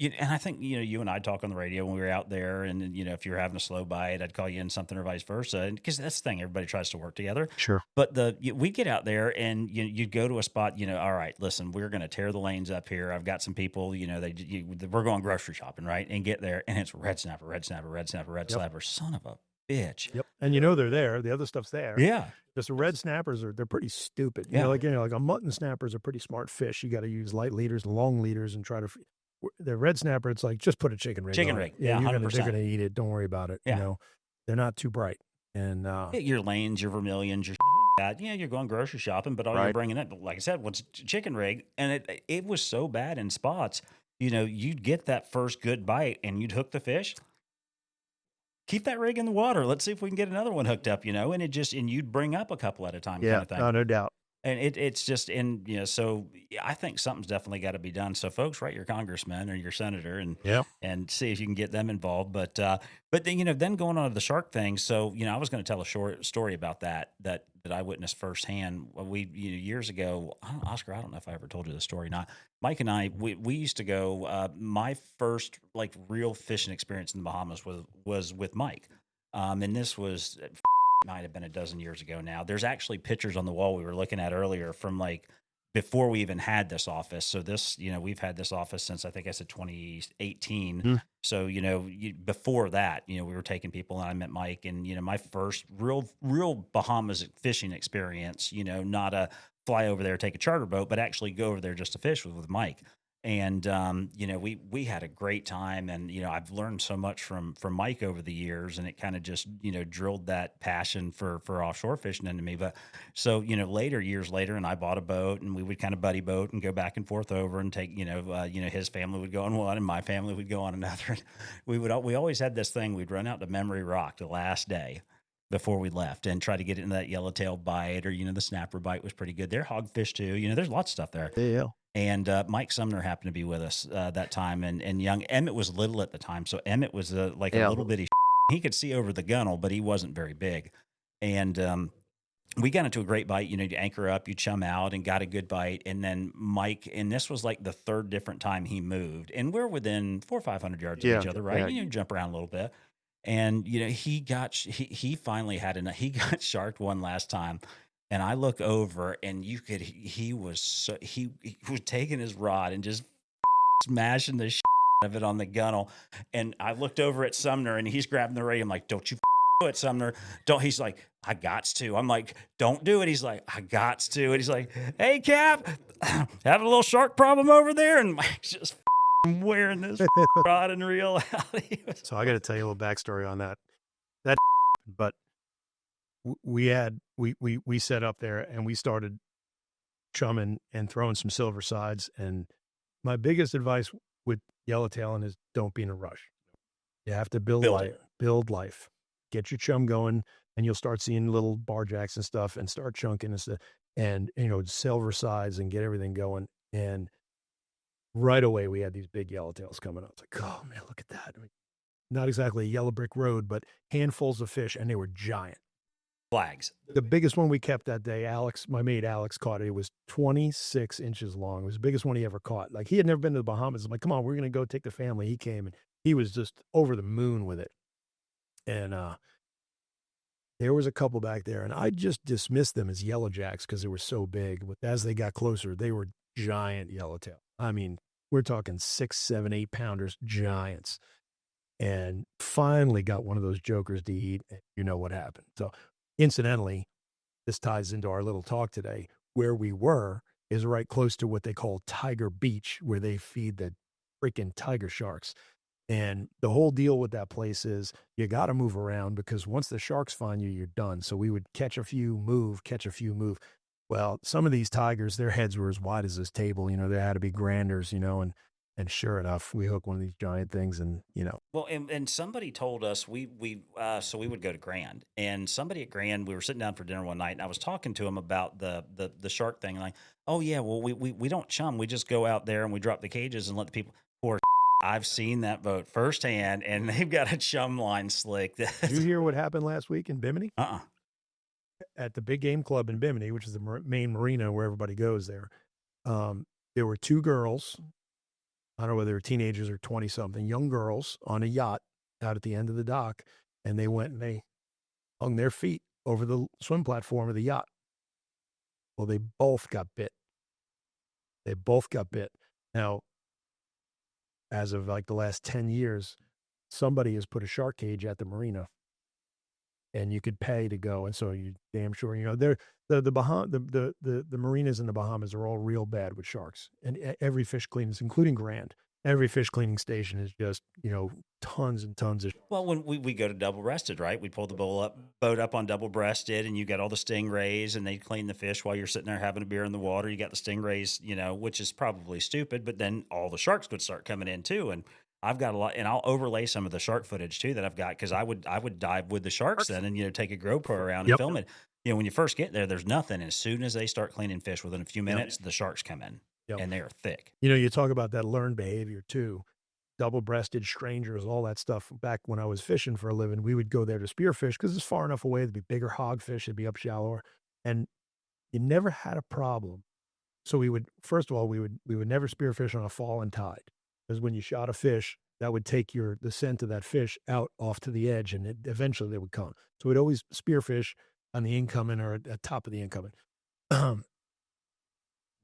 and I think you and I talk on the radio when we were out there, and if you're having a slow bite, I'd call you in something or vice versa, because that's the thing, everybody tries to work together. Sure. But we get out there and you'd go to a spot, all right, listen, we're going to tear the lanes up here. I've got some people, we're going grocery shopping, right? And get there, and it's red snapper, son of a bitch. Yep. And they're there. The other stuff's there. Yeah. Just the red snappers they're pretty stupid. Yeah. Like a mutton snapper is a pretty smart fish. You got to use light leaders, long leaders, and try to. The red snapper, it's like, just put a chicken rig. Yeah, they're going to eat it. Don't worry about it. Yeah. They're not too bright. And your lanes, your vermilions, your that. Yeah, you're going grocery shopping, but all you're bringing in, like I said, was chicken rig, and it was so bad in spots. You'd get that first good bite, and you'd hook the fish. Keep that rig in the water. Let's see if we can get another one hooked up. And you'd bring up a couple at a time. Yeah, kind of thing. No doubt. And it's just so I think something's definitely got to be done. So folks, write your congressman or your senator and see if you can get them involved. But then, then going on to the shark thing. So, I was going to tell a short story about that I witnessed firsthand. We, years ago, Oscar, I don't know if I ever told you the story or not. Mike and I, we used to go, my first like real fishing experience in the Bahamas was with Mike. And this was, might have been a dozen years ago now. There's actually pictures on the wall we were looking at earlier from like before we even had this office. So this, we've had this office since I think I said 2018. So, before that, we were taking people, and I met Mike, and, my first real Bahamas fishing experience, not a fly over there, take a charter boat, but actually go over there just to fish with Mike. And, we had a great time, and, I've learned so much from Mike over the years, and it kind of just, drilled that passion for offshore fishing into me. But so, years later, and I bought a boat, and we would kind of buddy boat and go back and forth over and take, his family would go on one and my family would go on another. We always had this thing. We'd run out to Memory Rock the last day before we left and try to get it in that yellowtail bite, or, the snapper bite was pretty good there. Hogfish too. There's lots of stuff there. Yeah. And Mike Sumner happened to be with us that time, and young Emmett was little at the time, so Emmett was a little bitty. He could see over the gunnel, but he wasn't very big. And we got into a great bite. You anchor up, you chum out, and got a good bite. And then Mike, and this was like the third different time he moved, and we're within 400 or 500 yards of each other, right? Yeah. Jump around a little bit, and he finally had enough. He got sharked one last time, and I look over, and he was taking his rod and just smashing the shit out of it on the gunnel. And I looked over at Sumner, and he's grabbing the radio. I'm like, "Don't you do it, Sumner? Don't." He's like, "I gots to." I'm like, "Don't do it." He's like, "I gots to." And he's like, "Hey, Cap, having a little shark problem over there?" And Mike's just wearing this rod and reel out. So I got to tell you a little backstory on that. But we set up there and we started chumming and throwing some silver sides. And my biggest advice with yellowtailing is don't be in a rush. You have to build life, get your chum going, and you'll start seeing little barjacks and stuff, and start chunking and stuff, and silver sides, and get everything going. And right away we had these big yellowtails coming up. It's like, oh man, look at that! I mean, not exactly a yellow brick road, but handfuls of fish, and they were giant. Flags. The biggest one we kept that day, my mate Alex caught it. It was 26 inches long. It was the biggest one he ever caught. Like, he had never been to the Bahamas. I'm like, come on, we're going to go take the family. He came, and he was just over the moon with it. And there was a couple back there, and I just dismissed them as yellowjacks because they were so big. But as they got closer, they were giant yellowtail. I mean, we're talking 6, 7, 8 pounders, giants. And finally got one of those jokers to eat, and you know what happened. So incidentally, this ties into our little talk today. Where we were is right close to what they call Tiger Beach, where they feed the freaking tiger sharks. And the whole deal with that place is you got to move around, because once the sharks find you, you're done. So we would catch a few, move. Well, some of these tigers, their heads were as wide as this table. They had to be granders, and sure enough, we hooked one of these giant things, and Well, and somebody told us so we would go to Grand, and somebody at Grand, we were sitting down for dinner one night, and I was talking to him about the shark thing, like, oh yeah, well we don't chum, we just go out there and we drop the cages and let the people. Poor, I've seen that boat firsthand, and they've got a chum line slick. Did you hear what happened last week in Bimini? At the Big Game Club in Bimini, which is the main marina where everybody goes there. There were 2 girls. I don't know whether they were teenagers or 20-something, young girls on a yacht out at the end of the dock, and they went and they hung their feet over the swim platform of the yacht. Well, they both got bit. Now, as of like the last 10 years, somebody has put a shark cage at the marina, and you could pay to go. And so you damn sure, the marinas in the Bahamas are all real bad with sharks, and every fish cleaning, including Grand, every fish cleaning station is just, tons and tons of. Well, when we go to Double Breasted, right? We pull the boat up on Double Breasted, and you got all the stingrays, and they clean the fish while you're sitting there having a beer in the water. You got the stingrays, which is probably stupid, but then all the sharks would start coming in too. And I've got a lot, and I'll overlay some of the shark footage too that I've got, because I would dive with the sharks then, and take a GoPro around and film it. When you first get there's nothing, and as soon as they start cleaning fish, within a few minutes, the sharks come in, and they are thick. You talk about that learned behavior too, double-breasted, strangers, all that stuff. Back when I was fishing for a living, we would go there to spearfish because it's far enough away. There'd be bigger hogfish, it'd be up shallower, and you never had a problem. So we would never spearfish on a fallen tide, because when you shot a fish, that would take the scent of that fish out off to the edge, and eventually they would come. So we'd always spearfish on the incoming or at the top of the incoming.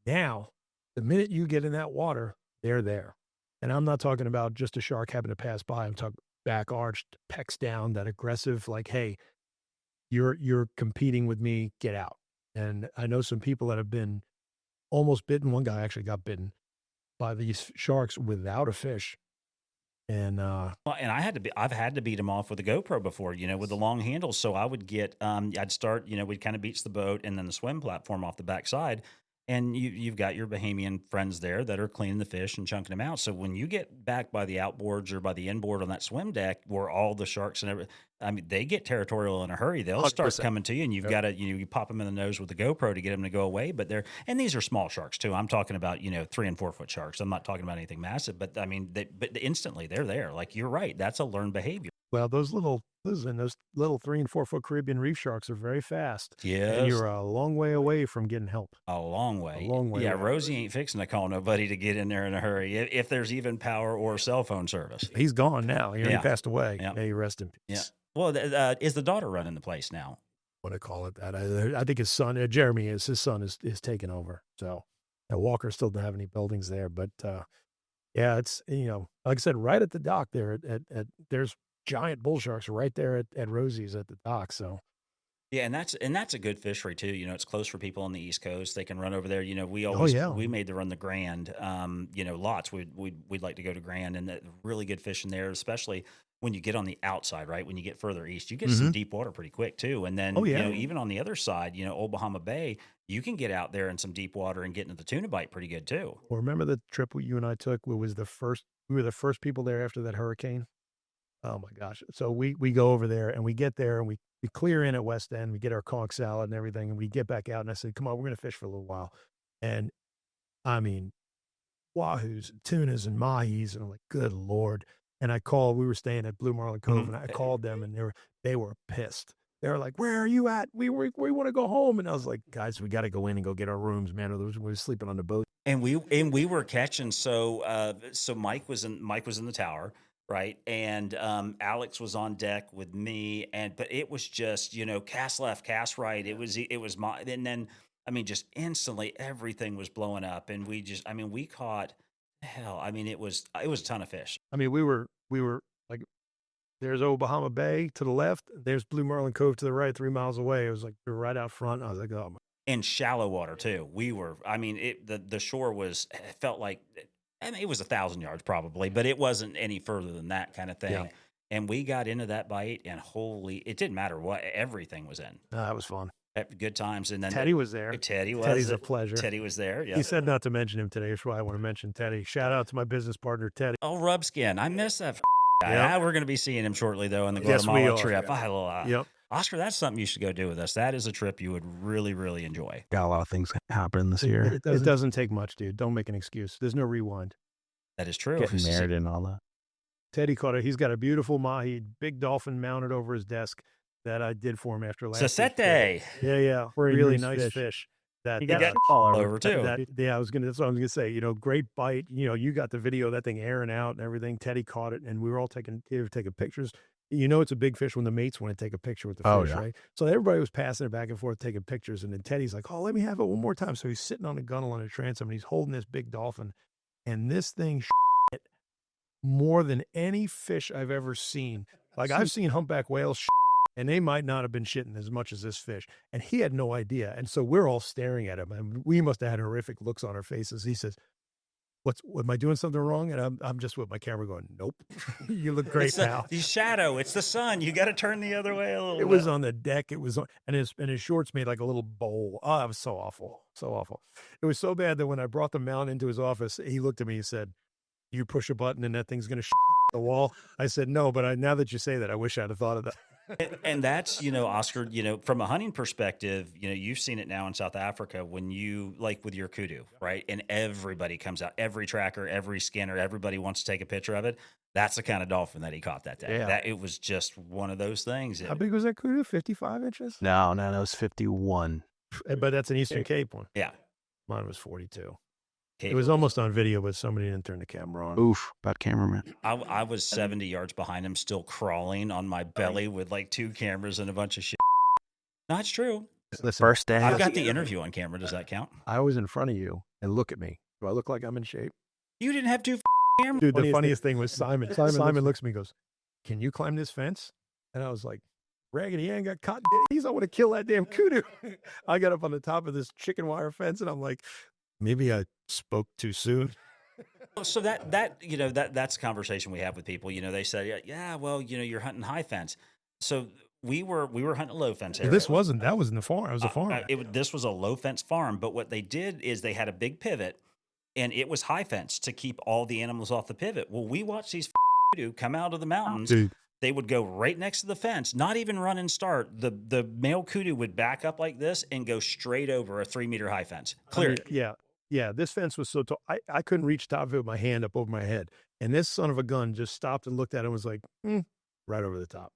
Now, the minute you get in that water, they're there. And I'm not talking about just a shark having to pass by. I'm talking back arched, pecks down, that aggressive, like, hey, you're competing with me, get out. And I know some people that have been almost bitten. One guy actually got bitten by these sharks without a fish. And I've had to beat them off with a GoPro before, with the long handles. So I would get, I'd start, we'd kind of beach the boat and then the swim platform off the backside. And you've got your Bahamian friends there that are cleaning the fish and chunking them out. So when you get back by the outboards or by the inboard on that swim deck where all the sharks and everything, I mean, they get territorial in a hurry. They'll 100%. Start coming to you, and you've got to, you pop them in the nose with the GoPro to get them to go away. But and these are small sharks too. I'm talking about, 3 and 4 foot sharks. I'm not talking about anything massive, but I mean, but instantly they're there. Like, you're right. That's a learned behavior. Well, those little 3 and 4 foot Caribbean reef sharks are very fast. Yes. And you're a long way away from getting help. A long way. A long way Yeah, away. Rosie ain't fixing to call nobody to get in there in a hurry if there's even power or cell phone service. He's gone now. He passed away. Yeah. May he rest in peace. Yeah. Well, is the daughter running the place now? What I call it that. I think his son, Jeremy, his son is taking over. So Walker still doesn't have any buildings there, but yeah, it's like I said, right at the dock there. At there's giant bull sharks right there at Rosie's at the dock. So yeah, and that's a good fishery too. It's close for people on the East Coast. They can run over there. We made the run the Grand. Lots. We'd like to go to Grand, and really good fishing there, especially when you get on the outside, right? When you get further east, you get some deep water pretty quick too. And then, even on the other side, Old Bahama Bay, you can get out there in some deep water and get into the tuna bite pretty good too. Well, remember the trip you and I took? We were the first people there after that hurricane. Oh my gosh. So we go over there and we get there and we clear in at West End. We get our conch salad and everything. And we get back out and I said, come on, we're going to fish for a little while. And I mean, wahoos and tunas and mahis. And I'm like, good Lord. And we were staying at Blue Marlin Cove and I called them and they were pissed. They were like, where are you at? We want to go home. And I was like, guys, we got to go in and go get our rooms, man. We were sleeping on the boat. And we were catching. So Mike was in the tower, right? And Alex was on deck with me. But it was just, cast left, cast right. It was my, and then, just instantly everything was blowing up. And we caught, hell, it was a ton of fish. We were like, there's Old Bahama Bay to the left. There's Blue Marlin Cove to the right, 3 miles away. It was like we were right out front. I was like, oh my. In shallow water too. We were. The shore felt like. It was 1,000 yards probably, but it wasn't any further than that kind of thing. Yeah. And we got into that bite, and it didn't matter what, everything was in. That was fun. Good times. And then Teddy was there. Teddy's a pleasure. Teddy was there. Yeah. He said not to mention him today. That's why I want to mention Teddy. Shout out to my business partner, Teddy. Oh, Rubskin. I miss that guy. Yep. We're going to be seeing him shortly, though, on the Guatemala trip. Yep. Oscar, that's something you should go do with us. That is a trip you would really, really enjoy. Got a lot of things happening this year. It doesn't take much, dude. Don't make an excuse. There's no rewind. That is true. Getting married and all that. Teddy caught it. He's got a beautiful mahi, big dolphin mounted over his desk that I did for him after last. Sasete. Yeah. Really nice fish. That he got all over too. That's what I was gonna say. Great bite. You got the video of that thing airing out and everything. Teddy caught it, and we were all taking pictures. It's a big fish when the mates want to take a picture with the fish, right? So everybody was passing it back and forth, taking pictures, and then Teddy's like, "Oh, let me have it one more time." So he's sitting on a gunnel on a transom, and he's holding this big dolphin, and this thing shit more than any fish I've ever seen. Like I've seen humpback whales shit, and they might not have been shitting as much as this fish, and he had no idea. And so we're all staring at him, and we must have had horrific looks on our faces. He says, am I doing something wrong? And I'm just with my camera going, nope. You look great, pal. The shadow. It's the sun. You got to turn the other way a little bit. It was on the deck. It was on, and his shorts made like a little bowl. Oh, it was so awful. So awful. It was so bad that when I brought the mount into his office, he looked at me and said, you push a button and that thing's going to the wall. I said, no, but now that you say that, I wish I'd have thought of that. And that's, Oscar, from a hunting perspective, you've seen it now in South Africa when you, like with your kudu, right? And everybody comes out, every tracker, every scanner, everybody wants to take a picture of it. That's the kind of dolphin that he caught that day. Yeah. It was just one of those things. How big was that kudu? 55 inches? No, it was 51. But that's an Eastern Cape one. Yeah. Mine was 42. It was almost on video, but somebody didn't turn the camera on. Oof, bad cameraman. I was 70 yards behind him, still crawling on my belly with like 2 cameras and a bunch of shit. No, it's true. Listen, first day. I've got the interview on camera. Does that count? I was in front of you, and look at me. Do I look like I'm in shape? You didn't have 2 cameras? Dude, the funniest thing was Simon. Simon looks at me and goes, can you climb this fence? And I was like, Raggedy Ann got caught. I want to kill that damn kudu. I got up on the top of this chicken wire fence, and I'm like, maybe I spoke too soon. So that's a conversation we have with people. They say, yeah, well, you're hunting high fence. So we were hunting low fence area. That was in the farm. It was a farm. This was a low fence farm. But what they did is they had a big pivot, and it was high fence to keep all the animals off the pivot. Well, we watched these kudu come out of the mountains. Dude. They would go right next to the fence, not even run and start. The male kudu would back up like this and go straight over a 3-meter high fence. Clear it. Yeah, this fence was so tall. I couldn't reach top of it with my hand up over my head. And this son of a gun just stopped and looked at it and was like, right over the top.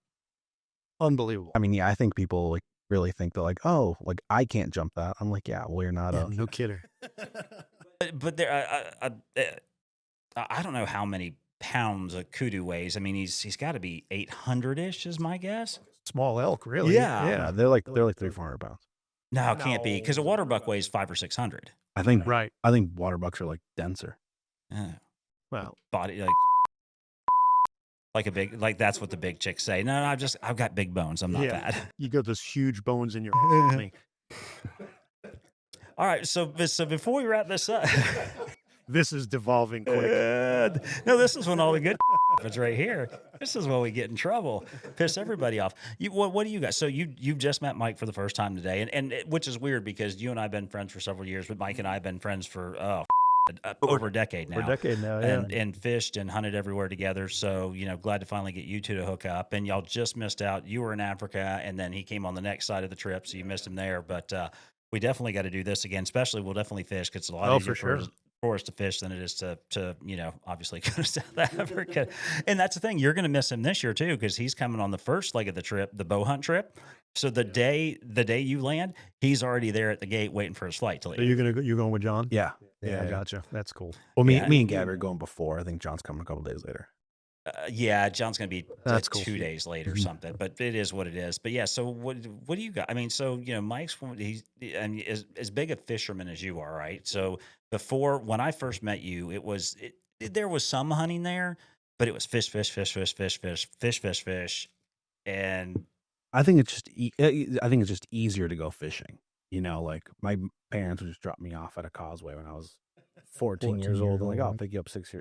Unbelievable. I mean, yeah, I think people like really think that like, oh, like I can't jump that. I'm like, yeah, well, you're not Yeah, no kidding. But there, I don't know how many pounds a kudu weighs. I mean, he's got to be 800-ish, is my guess. Small elk, really. Yeah. Yeah, they're like 300-400 pounds. No, it can't be, because a water buck weighs 500 or 600. I think Right. I think water bucks are like denser. Well, Body like a big, like that's what the big chicks say. No, I've got big bones. I'm not yeah, bad. you got those huge bones in your. All right, so before we wrap this up, This is devolving quick. no, this is when all the good happens right here. This is when we get in trouble, piss everybody off. What do you guys? So you've just met Mike for the first time today, and which is weird because you and I have been friends for several years, but Mike and I have been friends for over a decade now. Yeah. And fished and hunted everywhere together. So, glad to finally get you two to hook up. And y'all just missed out. You were in Africa, and then he came on the next side of the trip, so you missed him there. But we definitely got to do this again. Especially, we'll definitely fish because it's a lot easier for us to fish than it is to obviously go to South Africa. And that's the thing. You're going to miss him this year too because he's coming on the first leg of the trip, the bow hunt trip. So the day you land, he's already there at the gate waiting for his flight to leave. So you're going with John? Yeah. Yeah, gotcha. That's cool. Well, me and Gabby are going before. I think John's coming a couple days later. Yeah, John's going to be That's cool. 2 days late or something, but it is what it is. But yeah, so what do you got? I mean, so Mike's he's as big a fisherman as you are, right? So before when I first met you, there was some hunting there, but it was fish, and I think it's just easier to go fishing. Like my parents would just drop me off at a causeway when I was 14 years old. I'm like, I'll pick you up 6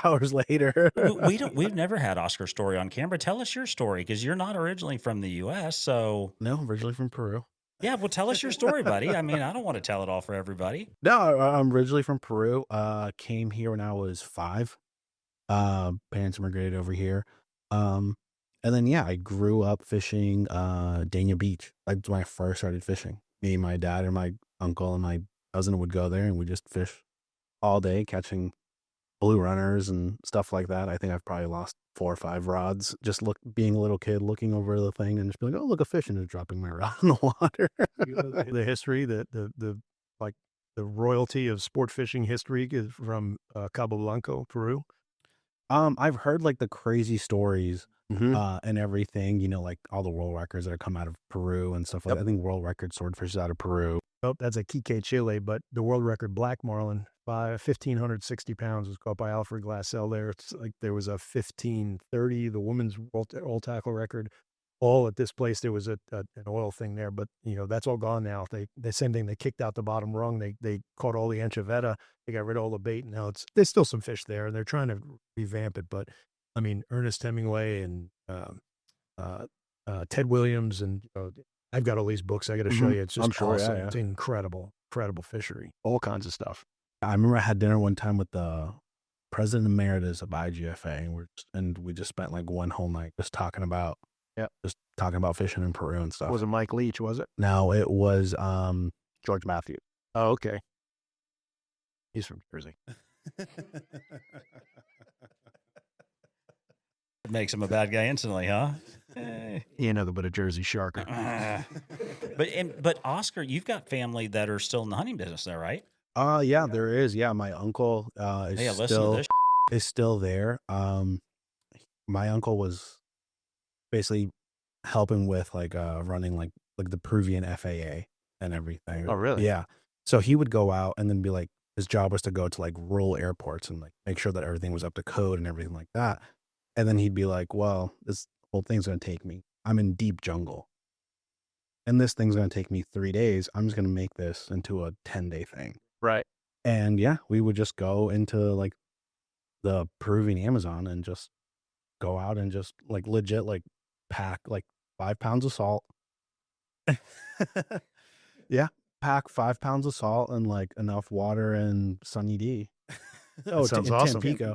hours later. We've never had Oscar's story on camera. Tell us your story because you're not originally from the U.S. So no, originally from Peru. Yeah, well, tell us your story, buddy. I mean, I don't want to tell it all for everybody. No, I'm originally from Peru. Came here when I was 5. Parents immigrated over here. And then, I grew up fishing Dania Beach. That's when I first started fishing. Me, my dad, and my uncle, and my cousin would go there, and we just fish all day, catching blue runners and stuff like that. I think I've probably lost 4 or 5 rods, just being a little kid, looking over the thing, and just be like, oh, look, a fish, and just dropping my rod in the water. The history, the royalty of sport fishing history is from Cabo Blanco, Peru. I've heard like the crazy stories. And everything, like all the world records that have come out of Peru and stuff like that. I think world record swordfish is out of Peru. Oh, that's a Quique, Chile, but the world record black marlin by 1,560 pounds was caught by Alfred Glassell there. It's like there was a 1,530, the women's world tackle record. All at this place, there was an oil thing there, but that's all gone now. The same thing. They kicked out the bottom rung. They caught all the anchoveta. They got rid of all the bait. Now there's still some fish there, and they're trying to revamp it, but. I mean, Ernest Hemingway and Ted Williams, and I've got all these books I got to show you. It's just awesome. It's incredible fishery, all kinds of stuff. I remember I had dinner one time with the president emeritus of IGFA, and we just spent like one whole night just talking about fishing in Peru and stuff. Was it Mike Leach? Was it? No, it was George Matthews. Oh, okay. He's from Jersey. Makes him a bad guy instantly, huh? He ain't nothing but a Jersey shark. But Oscar, you've got family that are still in the hunting business there, right? Yeah, there is. Yeah, my uncle is still there. My uncle was basically helping with like running like the Peruvian FAA and everything. Oh, really? Yeah. So he would go out and then be like, his job was to go to like rural airports and like make sure that everything was up to code and everything like that. And then he'd be like, well, this whole thing's going to take me. I'm in deep jungle. And this thing's going to take me 3 days. I'm just going to make this into a 10-day thing. Right. And we would just go into like the Peruvian Amazon and just go out and just like legit like pack like 5 pounds of salt. Pack 5 pounds of salt and like enough water and Sunny D. Sounds awesome. Tampico.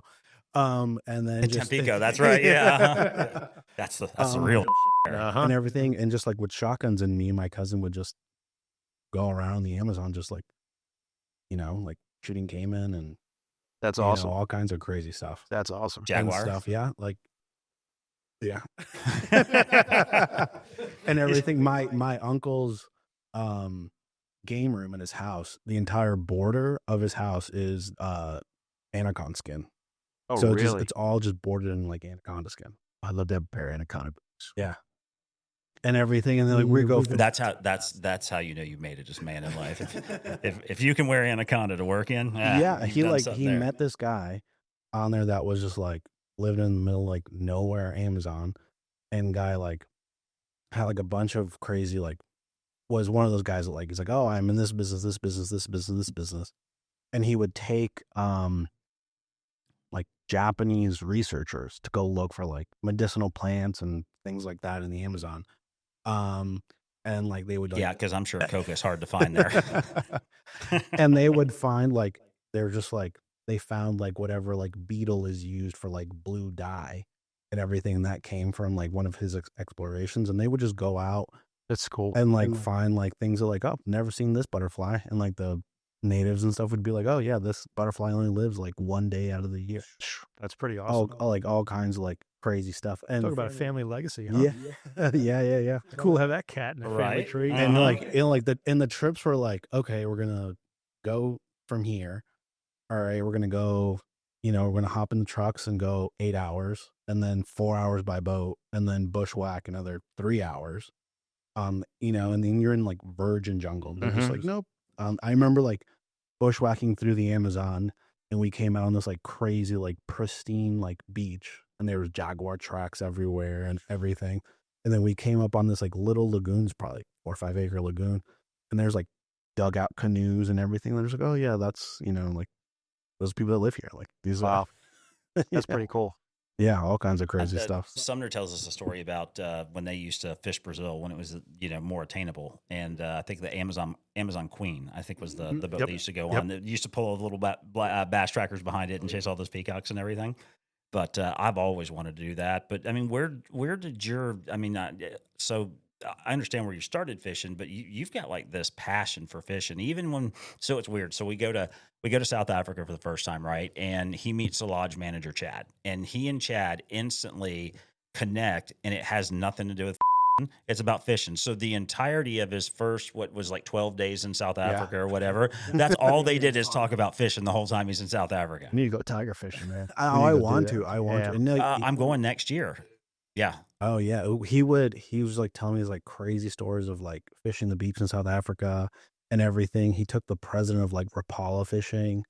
And then just Tampico, that's right. Yeah. That's the real and everything. And just like with shotguns, and me and my cousin would just go around the Amazon, just like, like shooting caiman and that's awesome. all kinds of crazy stuff. That's awesome. Jaguar and stuff. Yeah. Like Yeah. And everything. My uncle's game room in his house, the entire border of his house is anaconda skin. Oh, So really? it's all just bordered in like anaconda skin. I love to have a pair of anaconda boots. Yeah. And everything, and then like we go. That's how you know you made it as man in life. If you can wear anaconda to work in, Yeah, he there. met this guy on there that was just like living in the middle of, like nowhere, Amazon, and guy like had like a bunch of crazy, like was one of those guys that like he's like, oh, I'm in this business, this business, this business, this business, and he would take like Japanese researchers to go look for like medicinal plants and things like that in the Amazon. And like they would like, because I'm sure coca is hard to find there. and they would find like they're just like they found like whatever like beetle is used for like blue dye and everything that came from like one of his explorations, and they would just go out. That's cool. And like find like things that like, oh, never seen this butterfly, and like the natives and stuff would be like, oh yeah, this butterfly only lives like one day out of the year. That's pretty awesome. All kinds of like crazy stuff. And Talk about a family legacy, huh? yeah. yeah. It's cool to have that cat in a family Right. tree. And like the trips were like, okay, we're gonna go from here. All right, we're gonna go. We're gonna hop in the trucks and go 8 hours, and then 4 hours by boat, and then bushwhack another 3 hours. And then you're in like virgin jungle. They're just like, nope. I remember like bushwhacking through the Amazon, and we came out on this like crazy, like pristine, like beach, and there was jaguar tracks everywhere and everything. And then we came up on this like little lagoons, probably 4 or 5 acre lagoon, and there's like dugout canoes and everything. They're just like, oh yeah, that's like those people that live here. Like these Wow. are That's pretty cool. Yeah, all kinds of crazy stuff. Sumner tells us a story about when they used to fish Brazil when it was more attainable, and I think the Amazon Queen I think was the boat they used to go on. They used to pull little bass trackers behind it and chase all those peacocks and everything. But I've always wanted to do that. But I mean, where did your so I understand where you started fishing, but you've got like this passion for fishing. So it's weird. So we go to South Africa for the first time, right? And he meets the lodge manager, Chad, and he and Chad instantly connect, and it has nothing to do with it's about fishing. So the entirety of his first, what was like 12 days in South Africa or whatever, that's all they did is talk about fishing the whole time he's in South Africa. You need to go tiger fishing, man. I want to. And, I'm going next year. Yeah. Oh yeah. He was like telling me his like crazy stories of like fishing the beach in South Africa and everything. He took the president of like Rapala fishing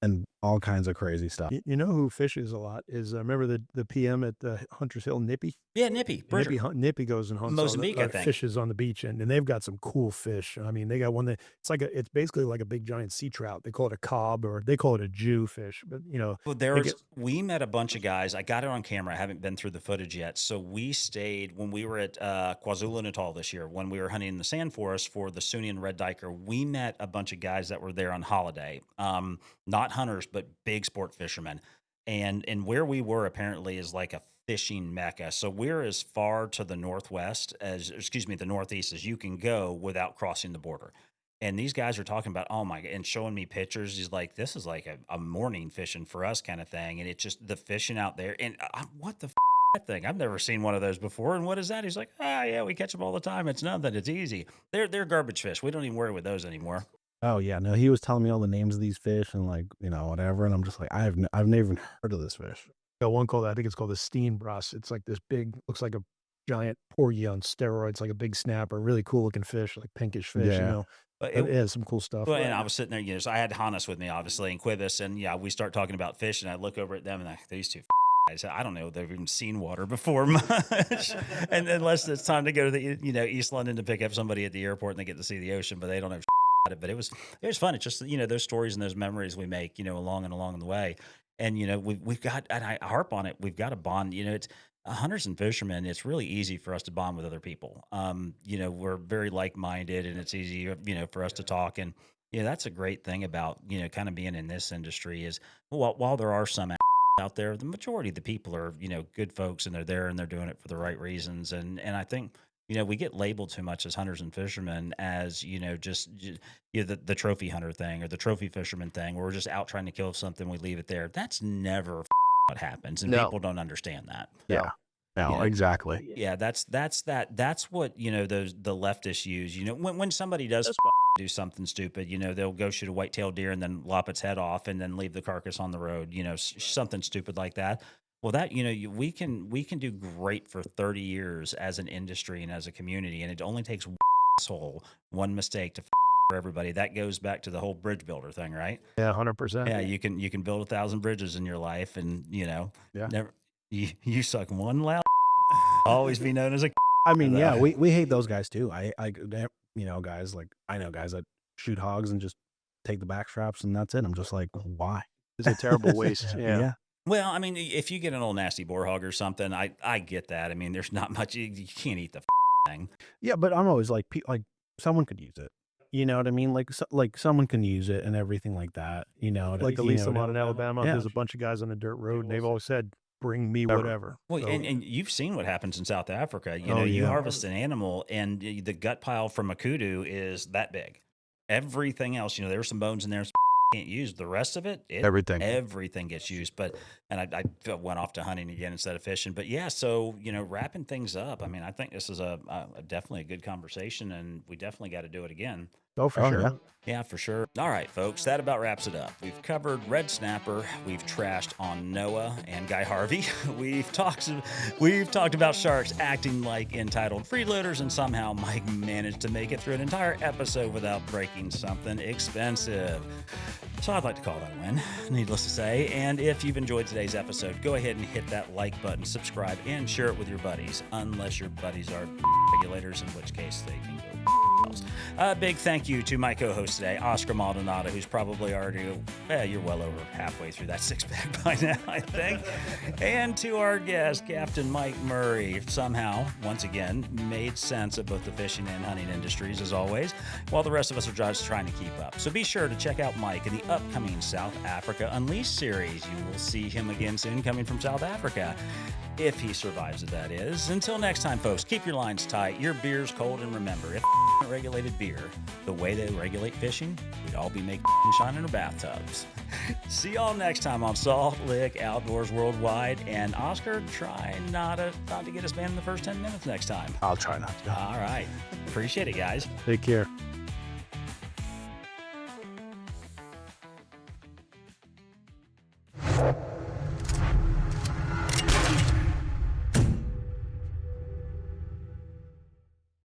and all kinds of crazy stuff. You know who fishes a lot is remember the PM at Hunter's Hill, Nippy? Yeah, Nippy. Nippy goes and hunts Mozambique, I think. Fishes on the beach, and they've got some cool fish. I mean, they got one that it's basically like a big giant sea trout. They call it a cob, or they call it a Jew fish. But well, we met a bunch of guys. I got it on camera. I haven't been through the footage yet. So we stayed when we were at KwaZulu-Natal this year when we were hunting in the sand forest for the Sunni and Red Diker. We met a bunch of guys that were there on holiday, not hunters but big sport fishermen. And where we were apparently is like a fishing mecca. So we're as far to the the northeast as you can go without crossing the border. And these guys are talking about, oh my God, and showing me pictures. He's like, this is like a morning fishing for us kind of thing. And it's just the fishing out there. And what the that thing? I've never seen one of those before. And what is that? He's like, yeah, we catch them all the time. It's nothing. It's easy. They're garbage fish. We don't even worry with those anymore. Oh yeah, no, he was telling me all the names of these fish and like whatever, and I'm just like I've never even heard of this fish. Got one I think it's called the Steenbras. It's like this big, looks like a giant porgy on steroids, like a big snapper, really cool looking fish, like pinkish fish. But it has some cool stuff. Well, and I was sitting there, so I had Hannes with me, obviously, and Quibus, and we start talking about fish, and I look over at them, and these two guys, I don't know if they've even seen water before much, and unless it's time to go to the East London to pick up somebody at the airport, and they get to see the ocean, but they don't know about it. But it was fun. It's just those stories and those memories we make along the way, and we've got, and I harp on it, we've got a bond. It's hunters and fishermen. It's really easy for us to bond with other people. We're very like-minded, and it's easy for us to talk. And that's a great thing about kind of being in this industry is while there are some out there, the majority of the people are good folks, and they're there and they're doing it for the right reasons. And I think we get labeled too much as hunters and fishermen as just the trophy hunter thing or the trophy fisherman thing, where we're just out trying to kill something, we leave it there. That's never what happens, and people don't understand that. Yeah. No, You know, exactly. Yeah, that's what, the leftists use. When somebody does do something stupid, they'll go shoot a white-tailed deer and then lop its head off and then leave the carcass on the road, something stupid like that. Well, that, we can do great for 30 years as an industry and as a community, and it only takes one asshole, one mistake to for everybody. That goes back to the whole bridge builder thing, right? Yeah, 100%. Yeah, you can build 1,000 bridges in your life, and Yeah. never you suck one loud. Always be known as a. I mean, yeah, we hate those guys too. Guys like I know guys that shoot hogs and just take the back straps and that's it. I'm just like, why? It's a terrible waste. Yeah. Well, I mean, if you get an old nasty boar hog or something, I get that. I mean, there's not much you can't eat the thing. Yeah, but I'm always like someone could use it. You know what I mean? Like someone can use it and everything like that. Like Elisa in Alabama, there's a bunch of guys on the dirt road, and they've always said, "Bring me whatever." Well, So- and you've seen what happens in South Africa. You Oh, you yeah. harvest an animal, and the gut pile from a kudu is that big. Everything else, there's some bones in there can't use. The rest of it, everything gets used. But I went off to hunting again instead of fishing. But yeah, so wrapping things up. I mean, I think this is a definitely a good conversation, and we definitely got to do it again. Oh, for sure. Yeah. Yeah, for sure. All right, folks, that about wraps it up. We've covered red snapper. We've trashed on NOAA and Guy Harvey. We've talked about sharks acting like entitled freeloaders, and somehow Mike managed to make it through an entire episode without breaking something expensive. So I'd like to call that a win, needless to say. And if you've enjoyed today's episode, go ahead and hit that like button, subscribe, and share it with your buddies, unless your buddies are regulators, in which case they can go. A big thank you to my co-host today, Oscar Maldonado, who's probably already, you're well over halfway through that six-pack by now, I think. And to our guest, Captain Mike Murray, somehow, once again, made sense of both the fishing and hunting industries, as always, while the rest of us are just trying to keep up. So be sure to check out Mike in the upcoming South Africa Unleashed series. You will see him again soon, coming from South Africa. If he survives it, that is. Until next time, folks, keep your lines tight, your beers cold, and remember, if regulated beer the way they regulate fishing, we'd all be making shine in our bathtubs. See y'all next time on Saltlick Outdoors Worldwide. And Oscar, try not to get us banned in the first 10 minutes next time. I'll try not to. All right. Appreciate it, guys. Take care.